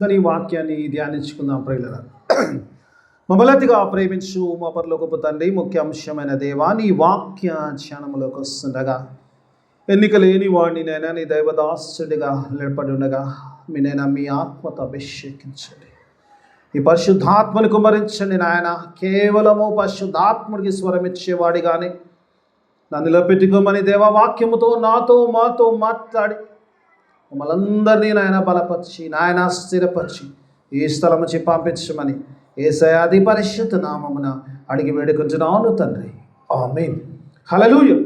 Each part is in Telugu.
ఈ వాక్యాన్ని ధ్యానించుకుందాం ప్రియులారా. మమ్మల్నిగా ప్రేమించు మా పరలోకపు తండ్రి, ముఖ్య అంశమైన దేవా, నీ వాక్య ధ్యానములోకి వస్తుండగా ఎన్నిక లేని వాడిని నైనా నీ దైవదాసుడిగా నిలబడి ఉండగా మీ ఆత్మతో అభిషేకించండి. ఈ పరిశుద్ధాత్మను కుమరించండి నాయన. కేవలము పరిశుద్ధాత్ముడికి స్వరం ఇచ్చేవాడిగానే నన్ను నిలబెట్టుకోమని దేవా వాక్యముతో మాతో మాట్లాడి మమ్మల్ందరినీ నాయన బలపరిచి నాయన స్థిరపరిచి ఈ స్థలము నుంచి పంపించమని యేసయ్య అతి పరిశుద్ధ నామమున అడిగి వేడుకొంచున్నాను తండ్రి, ఆమేన్. హల్లెలూయా.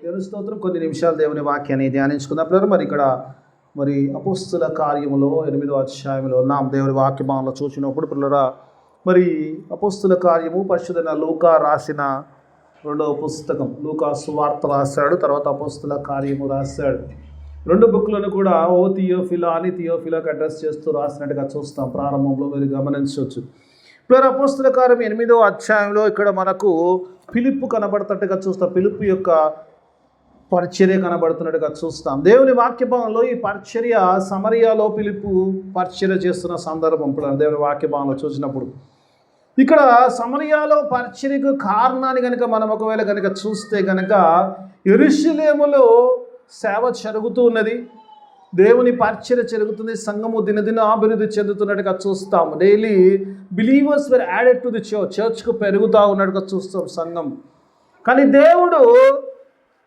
దేవుని స్తోత్రం. కొన్ని నిమిషాలు దేవుని వాక్యాన్ని ధ్యానించుకున్నప్పుడు మరి ఇక్కడ అపోస్తుల కార్యములో 8వ అధ్యాయంలో ఉన్నాం. దేవుని వాక్యమానంలో చూసినప్పుడు పిల్లరా, మరి అపోస్తుల కార్యము పరిశుద్ధైన లూకా రాసిన 2వ పుస్తకం. లూకా సువార్త రాశాడు, తర్వాత అపోస్తుల కార్యము రాశాడు. 2 బుక్లను కూడా ఓ థియోఫిలా అని థియోఫిలాకి అడ్రస్ చేస్తూ రాసినట్టుగా చూస్తాం. ప్రారంభంలో మీరు గమనించవచ్చు. ఇప్పుడు అపోస్తుల కార్యం 8వ అధ్యాయంలో ఇక్కడ మనకు ఫిలిప్పు కనబడుతున్నట్టుగా చూస్తాం. ఫిలిప్పు యొక్క పరిచర్య కనబడుతున్నట్టుగా చూస్తాం. దేవుని వాక్యభావంలో ఈ పరిచర్య సమరియాలో ఫిలిప్పు పరిచర్య చేస్తున్న సందర్భం దేవుని వాక్యభావంలో చూసినప్పుడు ఇక్కడ సమరియాలో పరిచర్యకు కారణాన్ని కనుక మనం ఒకవేళ కనుక చూస్తే కనుక యెరూషలేములో సేవ జరుగుతూ ఉన్నది, దేవుని పరిచర్య జరుగుతుంది, సంఘము దినదిన అభివృద్ధి చెందుతున్నట్టుగా చూస్తాం. Daily believers were added to the చర్చ్కు పెరుగుతూ ఉన్నట్టుగా చూస్తాం సంఘం. కానీ దేవుడు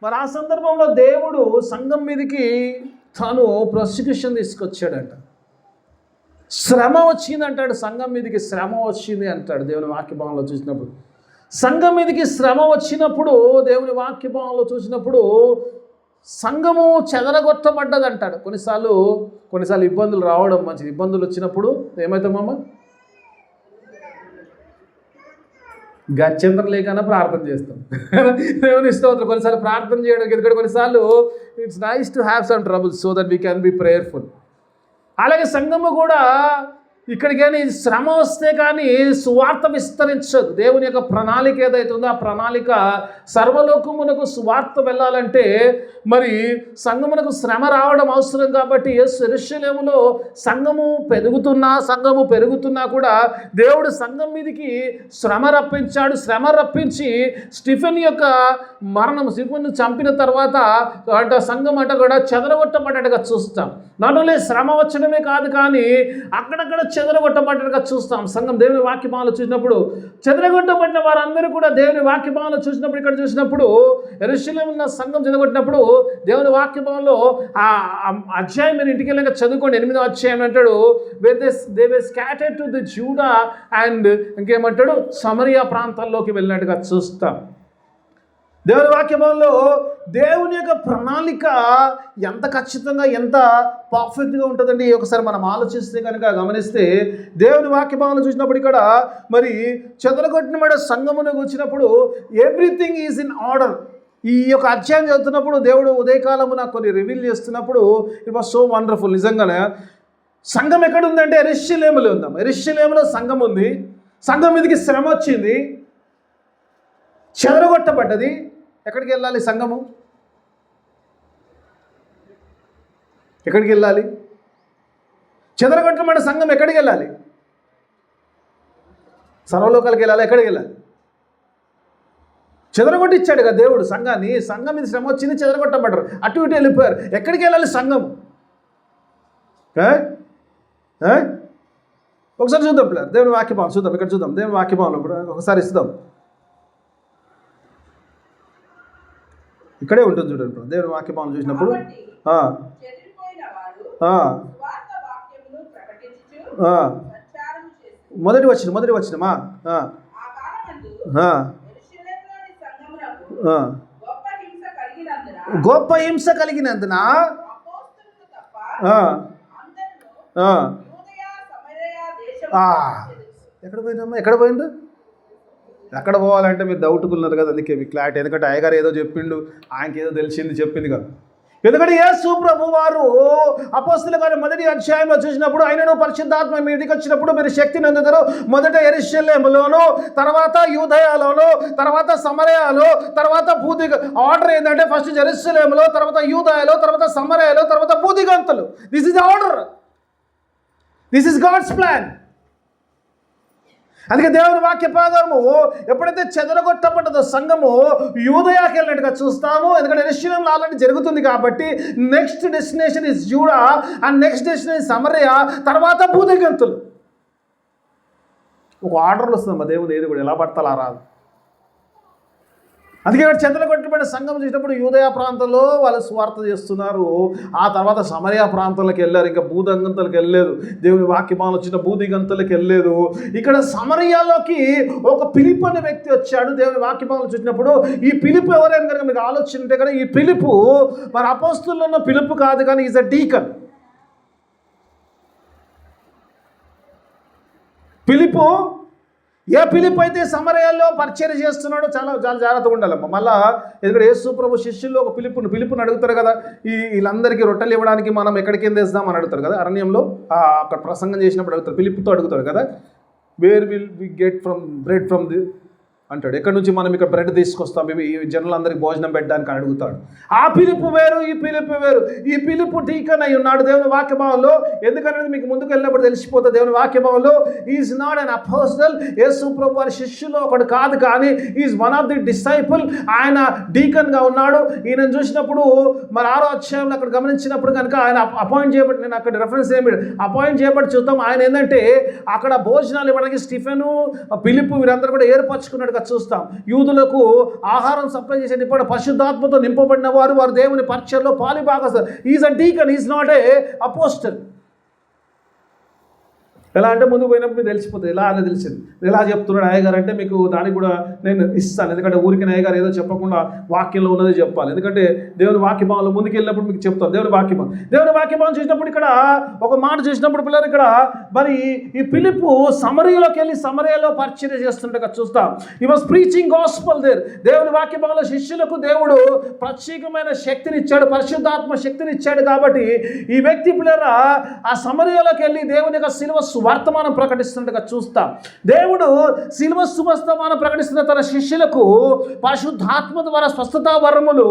మరి ఆ సందర్భంలో దేవుడు సంఘం మీదకి తను ప్రాసిక్యూషన్ తీసుకొచ్చాడంట. శ్రమ వచ్చింది అంటాడు, సంఘం మీదకి శ్రమ వచ్చింది అంటాడు దేవుని వాక్యభావంలో చూసినప్పుడు. సంఘం మీదకి శ్రమ వచ్చినప్పుడు దేవుని వాక్యభావంలో చూసినప్పుడు సంఘము చెదరగొట్టబడ్డది అంటాడు. కొన్నిసార్లు ఇబ్బందులు రావడం మంచిది. ఇబ్బందులు వచ్చినప్పుడు ఏమవుతామమ్మ? గత్యంతరం లేకన్నా ప్రార్థన చేస్తాం. దేవుని స్తోత్రం. కొన్నిసార్లు ప్రార్థన చేయడానికి, ఎందుకంటే కొన్నిసార్లు it's nice to have some troubles so that we can be prayerful. అలాగే సంఘము కూడా ఇక్కడికి కానీ శ్రమ వస్తే కానీ సువార్త విస్తరించదు. దేవుని యొక్క ప్రణాళిక ఏదైతే ఉందో ఆ ప్రణాళిక సర్వలోకమునకు సువార్త వెళ్ళాలంటే మరి సంఘమునకు శ్రమ రావడం అవసరం. కాబట్టి యెరూషలేములో సంఘము పెరుగుతున్నా కూడా దేవుడు సంఘం మీదకి శ్రమ రప్పించాడు. శ్రమ రప్పించి స్టిఫెన్ యొక్క స్టిఫెన్ను చంపిన తర్వాత సంఘం కూడా చెదరగొట్టబడ్డట్టుగా చూస్తాం. నాట్ ఓన్లీ శ్రమ వచ్చడమే కాదు, కానీ అక్కడక్కడ చెదరగొట్టబడ్డట్టుగా చూస్తాం. సంఘం దేవుని వాక్యభావంలో చూసినప్పుడు చెదరగొట్టబడిన వారందరూ కూడా దేవుని వాక్యభావంలో చూసినప్పుడు, ఇక్కడ చూసినప్పుడు యెరూషలేములో ఉన్న సంఘం చెదరగొట్టినప్పుడు దేవుని వాక్యభావంలో ఆ అధ్యాయం మీరు ఇంటికి వెళ్ళాక చదువుకోండి. 8వ అధ్యాయం అంటాడు, they were scattered to the Judea and ఇంకేమంటాడు సమరియా ప్రాంతాల్లోకి వెళ్ళినట్టుగా చూస్తాం. దేవుని వాక్యభావంలో దేవుని యొక్క ప్రణాళిక ఎంత ఖచ్చితంగా ఎంత పర్ఫెక్ట్గా ఉంటుందండి. ఒకసారి మనం ఆలోచిస్తే కనుక గమనిస్తే దేవుని వాక్యభావంలో చూసినప్పుడు ఇక్కడ మరి చెదరగొట్టిన సంఘమునకు వచ్చినప్పుడు ఎవ్రీథింగ్ ఈజ్ ఇన్ ఆర్డర్. ఈ యొక్క అధ్యాయం చదువుతున్నప్పుడు దేవుడు ఉదయకాలము నాకు కొన్ని రివీల్ చేస్తున్నప్పుడు ఇట్ వాస్ సో వండర్ఫుల్. నిజంగానే సంఘం ఎక్కడ ఉందంటే యెరూషలేములో ఉందాం. యెరూషలేములో సంఘం ఉంది. సంఘం మీదకి శ్రమ వచ్చింది, చెదరగొట్టబడ్డది. ఎక్కడికి వెళ్ళాలి సంఘము? ఎక్కడికి వెళ్ళాలి? చెదరగొట్టబడ్డ సంఘం ఎక్కడికి వెళ్ళాలి? సర్వలోకాలకు వెళ్ళాలి. ఎక్కడికి వెళ్ళాలి? చెదరగొట్టిచ్చాడు కదా దేవుడు సంఘాన్ని. సంఘం మీద శ్రమ వచ్చింది, చెదరగొట్టబడ్డారు, అటు ఇటు వెళ్ళిపోయారు. ఎక్కడికి వెళ్ళాలి సంఘం? ఒకసారి చూద్దాం పిల్లలు, దేవుని వాక్యభావం చూద్దాం. ఇక్కడ చూద్దాం దేవుని వాక్యభావంలో ఒకసారి ఇస్తాం. ఇక్కడే ఉంటుంది చూడండి దేవుని వాక్యభావం చూసినప్పుడు. మొదటి వచ్చినమా గొప్ప హింస కలిగినందున ఎక్కడ పోయిండు? ఎక్కడ పోవాలంటే మీరు డౌట్కున్నారు కదా, అందుకే మీ క్లారిటీ. ఎందుకంటే అయ్యగారు ఏదో చెప్పిండు, ఆయనకి ఏదో చెప్పింది కదా. ఎందుకంటే యేసు ప్రభు వారు అపోస్తలుల కార్యం 1వ అధ్యాయంలో చూసినప్పుడు ఆయనను పరిశుద్ధాత్మ మీదికి వచ్చినప్పుడు మీరు శక్తిని అందుతారు. మొదట యెరూషలేములోను, తర్వాత యూదయలోను, తర్వాత సమరయలో, తర్వాత బూదిగ. ఆర్డర్ ఏంటంటే ఫస్ట్ యెరూషలేములో, తర్వాత యూదయలో, తర్వాత సమరయలో, తర్వాత బూదిగంతులు. This is the order. This is God's plan. అందుకే దేవుని వాక్య ప్రకారము ఎప్పుడైతే చెదరగొట్టబడ్డదో సంఘము యూదయాకి వెళ్ళినట్టుగా చూస్తాము. ఎందుకంటే యెరూషలేములో ఆల్రెడీ జరుగుతుంది కాబట్టి next destination is Judea and next destination Samaria, తర్వాత భూదిగంతులు. ఒక ఆర్డర్లు వస్తుంది మా దేవుని, ఏది కూడా ఎలా పడతా రాదు. అందుకే ఇక్కడ చెదరగొట్టబడిన సంఘం చూసినప్పుడు యూదయ ప్రాంతంలో వాళ్ళు స్వార్థ చేస్తున్నారు. ఆ తర్వాత సమరయ ప్రాంతాలకు వెళ్ళారు. ఇంకా భూదిగంతులకు వెళ్ళలేదు. దేవుని వాక్యమానం వచ్చిన భూదిగంతులకు వెళ్ళలేదు. ఇక్కడ సమరయాలోకి ఒక ఫిలిప్ అనే వ్యక్తి వచ్చాడు. దేవుని వాక్యమానం చూసినప్పుడు ఈ ఫిలిప్ ఎవరైనా కనుక మీకు ఆలోచన ఉంటే కదా, ఈ ఫిలిపు మరి అపోస్తుల్లో ఉన్న ఫిలిప్ కాదు, కానీ ఈజ్ అ డీకన్. ఫిలిపు ఏ ఫిలిప్ అయితే సమరయాల్లో పరిచయం చేస్తున్నాడో చాలా చాలా జాగ్రత్తగా ఉండాలమ్మ. మళ్ళీ ఎందుకంటే యేసు ప్రభు శిష్యుల్లో ఒక ఫిలిప్పుని అడుగుతారు కదా, వీళ్ళందరికీ రొట్టెలు ఇవ్వడానికి మనం ఎక్కడికి తెస్తామని అడుగుతారు కదా, అరణ్యంలో అక్కడ ప్రసంగం చేసినప్పుడు అడుగుతారు, ఫిలిప్తో అడుగుతాడు కదా, where will we get from bread from the అంటాడు. ఎక్కడి నుంచి మనం ఇక్కడ బ్రెడ్ తీసుకొస్తాం ఈ జనులందరికీ భోజనం పెట్టడానికి అని అడుగుతాడు. ఆ పిలుపు వేరు, ఈ పిలుపు వేరు. ఈ పిలుపు టీకన్ అయి ఉన్నాడు దేవుని వాక్యభావంలో. ఎందుకనేది మీకు ముందుకు వెళ్ళినప్పుడు తెలిసిపోతుంది. దేవుని వాక్యభావంలో ఈజ్ నాట్ అన్ అపోస్టల్. యేసు ప్రభు వారి శిష్యులో ఒకడు కాదు, కానీ is one of the disciple. ఆయన డీకన్గా ఉన్నాడు. ఈయన చూసినప్పుడు మరి 6వ అధ్యాయంలో అక్కడ గమనించినప్పుడు కనుక ఆయన అపాయింట్ చేయబడి, నేను అక్కడ రెఫరెన్స్ ఏమి అపాయింట్ చేయబడి చూద్దాం. ఆయన ఏంటంటే అక్కడ భోజనాలు ఇవ్వడానికి స్టిఫెను, ఫిలిప్పు వీరందరూ కూడా ఏర్పరచుకున్నట్టుగా చూస్తాం. యూదులకు ఆహారం సప్లై చేసే నింపబడిన పరిశుద్ధాత్మతో నింపబడిన వారు దేవుని పరిచర్యలో పాలిభాగస్తులు. Is a deacon, is not a apostle. ఎలా అంటే ముందుకు పోయినప్పుడు మీకు తెలిసిపోతుంది. ఎలా అని తెలిసింది. ఎలా చెప్తున్నాడు అయ్యగారు అంటే మీకు దానికి కూడా నేను ఇస్తాను. ఎందుకంటే ఊరికి అయ్యగారు ఏదో చెప్పకుండా వాక్యంలో ఉన్నదే చెప్పాలి. ఎందుకంటే దేవుని వాక్యభావంలో ముందుకు వెళ్ళినప్పుడు మీకు చెప్తాను. దేవుని వాక్యభావం చూసినప్పుడు ఇక్కడ ఒక మాట చూసినప్పుడు పిల్లలు ఇక్కడ మరి ఈ ఫిలిప్పు సమరయలోకి వెళ్ళి సమరయలో పరిచర్య చేస్తుండగా చూస్తాం. ఈ వాజ్ ప్రీచింగ్ గాస్పెల్ దేర్. దేవుని వాక్యభావంలో శిష్యులకు దేవుడు ప్రత్యేకమైన శక్తిని ఇచ్చాడు, పరిశుద్ధాత్మ శక్తిని ఇచ్చాడు. కాబట్టి ఈ వ్యక్తి పిల్లరా ఆ సమరయలోకి వెళ్ళి దేవుని యొక్క శిలువ వర్తమానం ప్రకటిస్తున్నట్టుగా చూస్తాం. దేవుడు శిలువ సువర్తమానం ప్రకటిస్తున్న తన శిష్యులకు పరిశుద్ధాత్మ ద్వారా స్వస్థతా వరములు,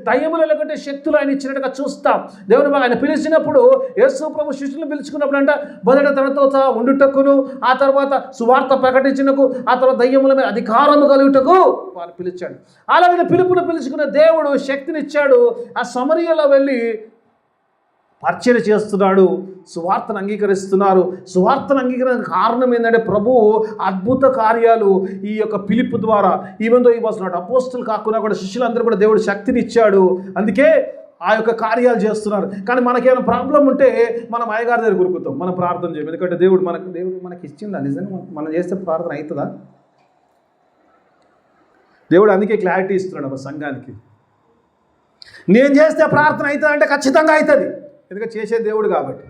దయ్యముల లేకుంటే శక్తులు ఆయన ఇచ్చినట్టుగా చూస్తాం. దేవుడు ఆయన పిలిచినప్పుడు యేసు ప్రభు శిష్యులను పిలుచుకున్నప్పుడు అంట మొదట తనతో ఉండుటకును, ఆ తర్వాత సువార్త ప్రకటించుటకు, ఆ తర్వాత దయ్యముల మీద అధికారము కలుగుటకు వారు పిలిచాడు. అలాగే పిలుపును పిలుచుకున్న దేవుడు శక్తినిచ్చాడు. ఆ సమరయలో వెళ్ళి పరిచర్య చేస్తున్నాడు. సువార్తను అంగీకరిస్తున్నారు. సువార్తను అంగీకరించిన కారణం ఏంటంటే ప్రభు అద్భుత కార్యాలు ఈ యొక్క ఫిలిప్పు ద్వారా, ఈవెన్ దో ఈ వాజ్ నాట్ అపోస్టల్ కాకుండా కూడా శిష్యులందరూ కూడా దేవుడు శక్తిని ఇచ్చాడు. అందుకే ఆ యొక్క కార్యాలు చేస్తున్నారు. కానీ మనకేమైనా ప్రాబ్లం ఉంటే మనం అయ్యగారి దగ్గర కూరుకుతాం, మనం ప్రార్థన చేయం. ఎందుకంటే దేవుడు మనకి ఇచ్చిందా? నిజంగా మనం చేస్తే ప్రార్థన అవుతుందా? దేవుడు అందుకే క్లారిటీ ఇస్తున్నాడు ఒక సంఘానికి. నేను చేస్తే ప్రార్థన అవుతుంది అంటే ఖచ్చితంగా అవుతుంది. ఎందుకంటే చేసే దేవుడు కాబట్టి.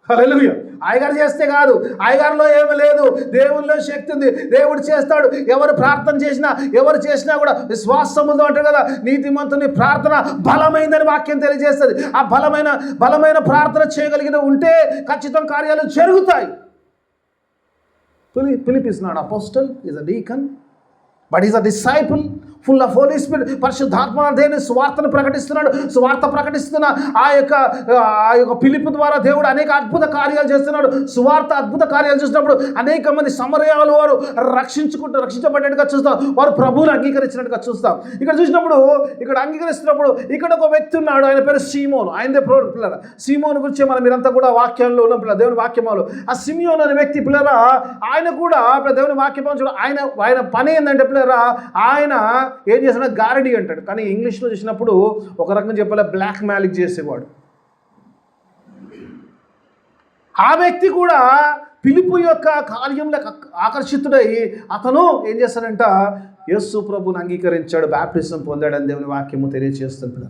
హల్లెలూయా. అయ్యగారు చేస్తే కాదు, అయ్యగారిలో ఏమీ లేదు, దేవుల్లో శక్తి ఉంది. దేవుడు చేస్తాడు. ఎవరు ప్రార్థన చేసినా, ఎవరు చేసినా కూడా విశ్వాసముతో అంటారు కదా, నీతిమంతుని ప్రార్థన బలమైందని వాక్యం తెలియజేస్తుంది. ఆ బలమైన ప్రార్థన చేయగలిగిన ఉంటే ఖచ్చితంగా కార్యాలు జరుగుతాయి. Philip is not apostle, is a deacon, but is a disciple full of Holy Spirit. పరిశుద్ధాత్మ దేవుని సువార్తను ప్రకటిస్తున్నాడు. సువార్త ప్రకటిస్తున్న ఆ యొక్క ఫిలిప్పు ద్వారా దేవుడు అనేక అద్భుత కార్యాలు చేస్తున్నాడు. సువార్త అద్భుత కార్యాలు చేసినప్పుడు అనేక మంది సమరయాలు వారు రక్షించబడినట్టుగా చూస్తాం. వారు ప్రభువుని అంగీకరించినట్టుగా చూస్తాం. ఇక్కడ చూసినప్పుడు ఇక్కడ అంగీకరిస్తున్నప్పుడు ఇక్కడ ఒక వ్యక్తి ఉన్నాడు. ఆయన పేరు సీమోను. ఆయనదే పిల్లల సీమోను గురించి మనం మీరంతా కూడా వాక్యాల్లో ఉన్న పిల్లల దేవుని వాక్యమాలు. ఆ సిమియోను అనే వ్యక్తి పిల్లరా ఆయన కూడా దేవుని వాక్యమాలు చూడ ఆయన పని ఏంటంటే పిల్లరా ఆయన ఏం చేసినా గారడీ అంటాడు. కానీ ఇంగ్లీష్లో చూసినప్పుడు ఒక రకంగా చెప్పాలి బ్లాక్ మ్యాజిక్ చేసేవాడు. ఆ వ్యక్తి కూడా ఫిలిప్పు యొక్క కార్యంలో ఆకర్షితుడై అతను ఏం చేస్తాడంట, యేసు ప్రభువుని అంగీకరించాడు, బాప్టిజం పొందాడని దేవుని వాక్యము తెలియజేస్తుంది.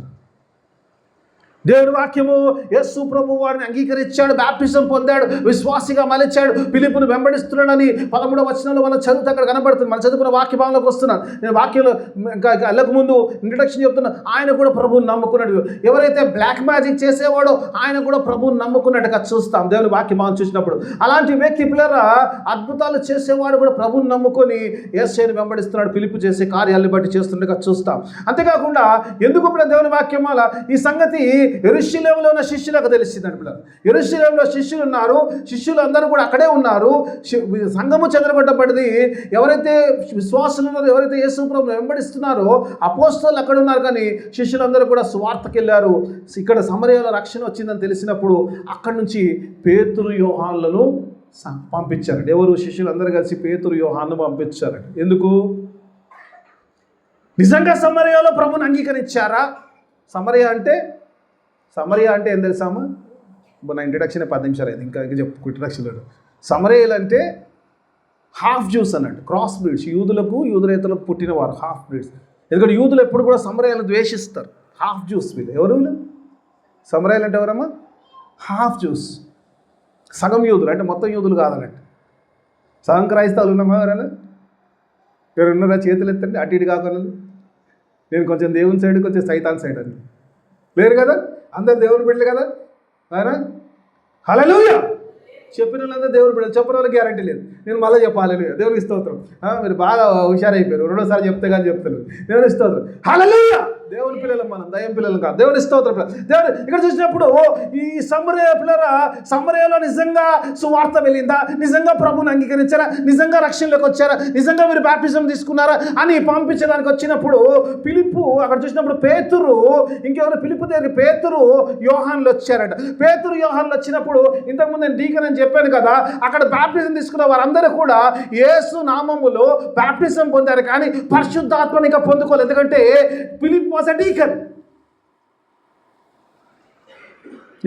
దేవుని వాక్యము యేసు ప్రభు వారిని అంగీకరించాడు, బాప్టిజం పొందాడు, విశ్వాసిగా మలిచాడు, ఫిలిప్పును వెంబడిస్తున్నాడని 13వ వచనంలో మనం చదువుతూ అక్కడ కనబడుతుంది. మనం చదువుకున్న వాక్య భావంలోకి వస్తున్నాను. నేను వాక్యంలో ఇంకా వెళ్ళక ముందు ఇంట్రడక్షన్ చెప్తున్నాను. ఆయన కూడా ప్రభువుని నమ్ముకున్నాడు. ఎవరైతే బ్లాక్ మ్యాజిక్ చేసేవాడో ఆయన కూడా ప్రభువుని నమ్ముకున్నట్టుగా చూస్తాం దేవుని వాక్య భావం చూసినప్పుడు. అలాంటి వ్యక్తి పిల్లరా అద్భుతాలు చేసేవాడు కూడా ప్రభువుని నమ్ముకొని యేసుని వెంబడిస్తున్నాడు, ఫిలిప్పు చేసే కార్యాలను బట్టి చేస్తుండగా చూస్తాం. అంతేకాకుండా ఎందుకు ఇప్పుడు దేవుని వాక్యం వల్ల ఈ సంగతి యెరూషలేములో ఉన్న శిష్యులకు తెలిసిందండి పిల్లలు. యెరూషలేములో శిష్యులు ఉన్నారు, శిష్యులు అందరూ కూడా అక్కడే ఉన్నారు. సంఘము చెదరగొట్టబడింది. ఎవరైతే విశ్వాసులు ఉన్నారో, ఎవరైతే యేసు ప్రభువును వెంబడిస్తున్నారో అపోస్తలులు అక్కడ ఉన్నారు, కానీ శిష్యులందరూ కూడా సువార్తకి వెళ్ళారు. ఇక్కడ సమరయలో రక్షణ వచ్చిందని తెలిసినప్పుడు అక్కడి నుంచి పేతురు యోహానులను పంపించారండి. ఎవరు? శిష్యులందరూ కలిసి పేతురు యోహాను పంపించారండి. ఎందుకు? నిజంగా సమరయలో ప్రభుని అంగీకరించారా? సమరయ అంటే ఏం తెలుసామా? నా ఇంట్రడక్షన్ 10 నిమిషాలు అయింది, ఇంకా చెప్పు ఇంట్రడక్షన్లో. సమరయలు అంటే హాఫ్ జ్యూస్ అన్నట్టు, క్రాస్ బ్రీడ్స్. యూదులేతలకు పుట్టినవారు హాఫ్ బ్రీడ్స్. ఎందుకంటే యూదులు ఎప్పుడు కూడా సమరయలను ద్వేషిస్తారు. హాఫ్ జ్యూస్ వీళ్ళు. ఎవరు వీళ్ళు? సమరయలు అంటే ఎవరమ్మా? హాఫ్ జ్యూస్, సగం యూదులు, అంటే మొత్తం యూదులు కాదన్నట్టు. సగం క్రైస్తవులు ఉన్నామా? ఎవరు ఉన్నారా? చేతులు ఎత్తండి. అటు ఇటు కాకుండా నేను కొంచెం దేవుని సైడ్, కొంచెం సైతాన్ సైడ్ అని లేరు కదా? అందరు దేవుని బిడ్డలు కదా? హల్లెలూయా. చెప్పిన వాళ్ళంతా దేవుని బిడ్డలు, చెప్పిన వాళ్ళకి గ్యారంటీ లేదు. నేను మళ్ళీ చెప్పాలి దేవునికి స్తోత్రం. మీరు బాగా హుషారైపోయారు, రెండోసారి చెప్తే కానీ చెప్తారు. దేవుని స్తోత్రం. హల్లెలూయా. దేవుని పిల్లలు మనం, దయ్యం పిల్లలు కాదు. దేవుని స్తోత్రం. దేవుడు ఇక్కడ చూసినప్పుడు ఈ సమరయ పిల్లరా, సమరయలో నిజంగా సువార్త వెళ్ళిందా? నిజంగా ప్రభుని అంగీకరించారా? నిజంగా రక్షణలోకి వచ్చారా? నిజంగా మీరు బాప్టిజం తీసుకున్నారా అని పంపించడానికి వచ్చినప్పుడు ఫిలిప్పు అక్కడ చూసినప్పుడు పేతురు, ఇంకెవరు? ఫిలిప్పు దగ్గర పేతురు యోహానులు వచ్చారట. పేతురు యోహానులు వచ్చినప్పుడు ఇంతకుముందు నేను డీకన్ అని చెప్పాను కదా, అక్కడ బాప్టిజం తీసుకున్న వారందరూ కూడా యేసు నామములో బాప్టిజం పొందారు, కానీ పరిశుద్ధాత్మని ఇంకా పొందుకోలేదు. ఎందుకంటే ఫిలిప్ వాస్ ఎ డీకన్.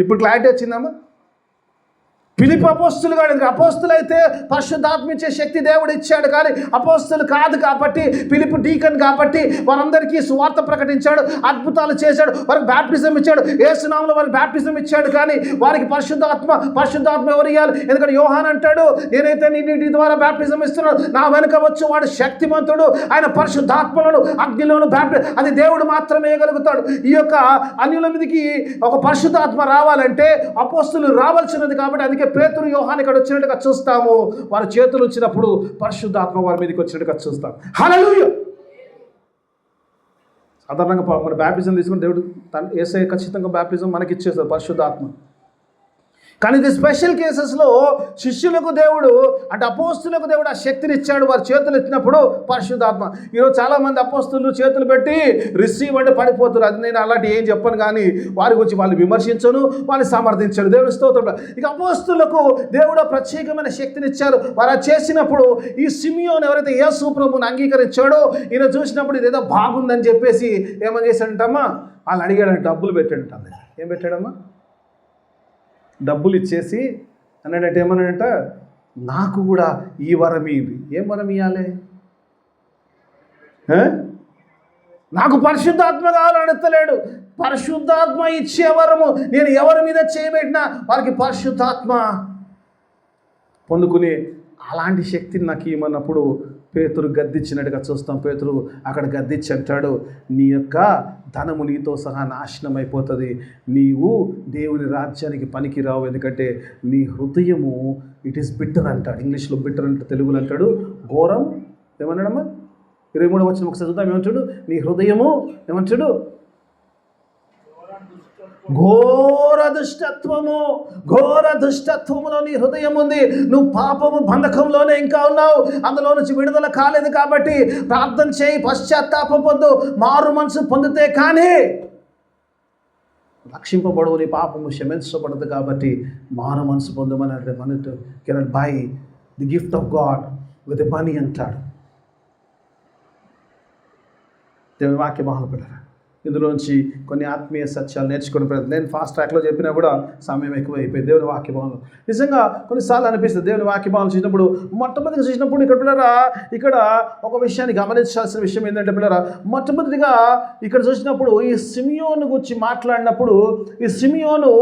ఇప్పుడు క్లారిటీ వచ్చిందమ్మా? ఫిలిప్ అపోస్తులు కాదు. అపోస్తులు అయితే పరిశుద్ధాత్మ ఇచ్చే శక్తి దేవుడు ఇచ్చాడు, కానీ అపోస్తులు కాదు. కాబట్టి ఫిలిప్ డీకన్ కాబట్టి వారందరికీ సువార్త ప్రకటించాడు, అద్భుతాలు చేశాడు, వారికి బ్యాప్టిజం ఇచ్చాడు, యేసు నామములో వారికి బ్యాప్టిజం ఇచ్చాడు, కానీ వారికి పరిశుద్ధాత్మ ఎవరు ఇవ్వాలి? ఎందుకంటే యోహాన్ అంటాడు, నేనైతే నీ ద్వారా బ్యాప్టిజం ఇస్తున్నాడు, నా వెనుక వచ్చు వాడు శక్తిమంతుడు, ఆయన పరిశుద్ధాత్మలను అగ్నిలోను అది దేవుడు మాత్రమే ఇవ్వగలుగుతాడు. ఈ యొక్క అన్యుల మీదకి ఒక పరిశుద్ధాత్మ రావాలంటే అపోస్తులు రావాల్సినది. కాబట్టి అందుకే పేతురు యోహాను ఇక్కడ వచ్చినట్టుగా చూస్తాము. వారి చేతులు వచ్చినప్పుడు పరిశుద్ధాత్మ వారి మీదకి వచ్చినట్టుగా చూస్తాం. హల్లెలూయా. సాధారణంగా మన బ్యాప్టిజం తీసుకుని దేవుడు యేసయ్య ఖచ్చితంగా బ్యాప్టిజం మనకి ఇచ్చేస్తారు, పరిశుద్ధాత్మ. కానీ ఇది స్పెషల్ కేసెస్లో శిష్యులకు దేవుడు, అంటే అపోస్తులకు దేవుడు ఆ శక్తిని ఇచ్చాడు. వారి చేతులు ఎత్తినప్పుడు పరిశుద్ధాత్మ. ఈరోజు చాలామంది అపోస్తులు చేతులు పెట్టి రిసీవ్ అంటే పడిపోతారు. అది నేను అలాంటి ఏం చెప్పను, కానీ వారి గురించి వాళ్ళు విమర్శించను, వాళ్ళని సమర్థించాడు. దేవుని స్తోత్రం. ఇక అపోస్తులకు దేవుడు ప్రత్యేకమైన శక్తిని ఇచ్చారు. వారు చేసినప్పుడు ఈ సిమియోను ఎవరైతే యేసు ప్రభువుని అంగీకరించాడో, ఈయన చూసినప్పుడు ఇదేదో బాగుందని చెప్పేసి ఏమని చేశాడంటమ్మా? వాళ్ళు అడిగాడంట, డబ్బులు పెట్టాడంట. ఏం పెట్టాడమ్మా? డబ్బులు ఇచ్చేసి అన్నాడంటే ఏమన్నాడంట, నాకు కూడా ఈ వరం ఇయ్యండి. ఏం వరం ఇవ్వాలి? నాకు పరిశుద్ధాత్మ కావాలని అడుగుతలేడు. పరిశుద్ధాత్మ ఇచ్చే వరము నేను ఎవరి మీద చేయబెట్టినా వారికి పరిశుద్ధాత్మ పొందుకుని అలాంటి శక్తిని నాకు ఇవ్వమన్నప్పుడు పేతురు గద్దించినట్టుగా చూస్తాం. పేతురు అక్కడ గద్దించి అంటాడు, నీ యొక్క ధనము నీతో సహా నాశనం అయిపోతుంది, నీవు దేవుని రాజ్యానికి పనికి రావు, ఎందుకంటే నీ హృదయము ఇట్ ఈస్ బిట్టర్ అంటాడు. ఇంగ్లీష్లో బిట్టర్ అంటే తెలుగులో అంటాడు ఘోరం. ఏమన్నాడమ్మా? 23వ వచనం ఒకసారి చూద్దాం. ఏమంటాడు? నీ హృదయము ఏమంటాడు? ఘోర దుష్టత్వములో నీ హృదయం ఉంది. నువ్వు పాపము బంధకంలోనే ఇంకా ఉన్నావు, అందులో నుంచి విడుదల కాలేదు. కాబట్టి ప్రార్థన చేయి, పశ్చాత్తాపం పొందు, మారు మనసు పొందితే కానీ రక్షింపబడవు, నీ పాపము క్షమించబడదు. కాబట్టి మారు మనసు పొందమని అంటే మనతో cannot by the gift of God with money అంటాడు. దేవుని వాక్య మహాపడరా, ఇందులోంచి కొన్ని ఆత్మీయ సత్యాలు నేర్చుకునే ప్రయత్నం. నేను ఫాస్ట్ ట్రాక్లో చెప్పినా కూడా సమయం ఎక్కువ అయిపోయింది. దేవుని వాక్యభావంలో నిజంగా కొన్నిసార్లు అనిపిస్తుంది. దేవుని వాక్యభావం చూసినప్పుడు, మొట్టమొదటిగా చూసినప్పుడు ఇక్కడ ఒక విషయాన్ని గమనించాల్సిన విషయం ఏంటంటే పిల్లరా, మొట్టమొదటిగా ఇక్కడ చూసినప్పుడు ఈ సిమియోను గురించి మాట్లాడినప్పుడు, ఈ సిమియోను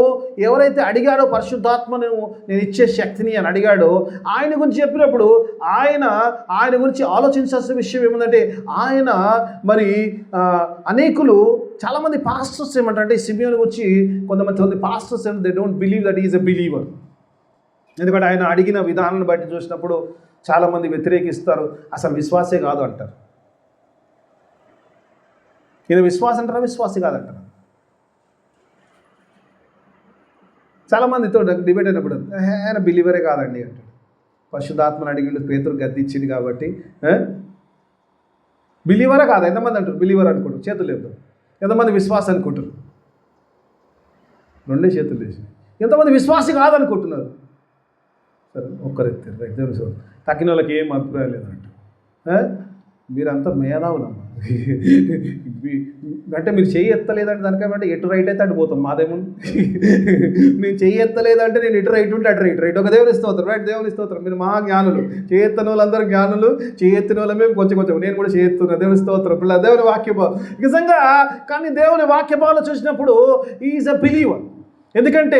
ఎవరైతే అడిగాడో పరిశుద్ధాత్మను నేను ఇచ్చే శక్తిని అని అడిగాడో, ఆయన గురించి చెప్పినప్పుడు ఆయన గురించి ఆలోచించాల్సిన విషయం ఏముందంటే, ఆయన మరి అనేకులు చాలామంది పాస్టర్స్ ఏమంటారంటే ఈ సిమియోను గురించి కొంతమంది pastors they don't believe that is a believer. ఎందుకంటే ఆయన అడిగిన విధానాన్ని బట్టి చూసినప్పుడు చాలామంది వ్యతిరేకిస్తారు, అసలు విశ్వాసే కాదు అంటారు. ఈయన విశ్వాసం అంటారా? విశ్వాసే కాదంటారు. చాలామందితో డిబేట్ అయినప్పుడు ఆయన బిలీవరే కాదండి అంటాడు. పరిశుద్ధాత్మను అడిగిండు, పేతురు గద్దిచ్చింది కాబట్టి బిలీవరా కాదు. ఎంతమంది అంటారు బిలీవర్ అనుకుంటారు? చేతులు లేపుతారు. ఎంతమంది విశ్వాసం అనుకుంటారు? రెండే చేతులు లేచినాయి. ఎంతమంది విశ్వాసి కాదనుకుంటున్నారు? సరే ఒక్కరు ఎత్తారు, ఎగ్జామ్స్ తక్కిన వాళ్ళకి ఏం అభిప్రాయం లేదంట. మీరంతా మేధావులమ్మా. అంటే మీరు చెయ్యి ఎత్తలేదంటే దానికేమంటే ఎటు రైట్ అయితే అటు పోతాం. మాదేముంది? నేను చెయ్యి ఎత్తలేదంటే నేను ఇటు రైట్ ఉంటే అటు రైట్. ఒక దేవుని స్తోత్రం, రైట్? దేవుని స్తోత్రం. మీరు మహా జ్ఞానులు. చేయెత్తని వాళ్ళందరూ జ్ఞానులు, చేయెత్తిన వాళ్ళ మేము కొంచెం. నేను కూడా చేస్తున్నా. దేవుని స్తోత్రం. పిల్ల దేవుని వాక్యభావం నిజంగా. కానీ దేవుని వాక్యభావాలు చూసినప్పుడు ఈజ్ అ బిలీవర్. ఎందుకంటే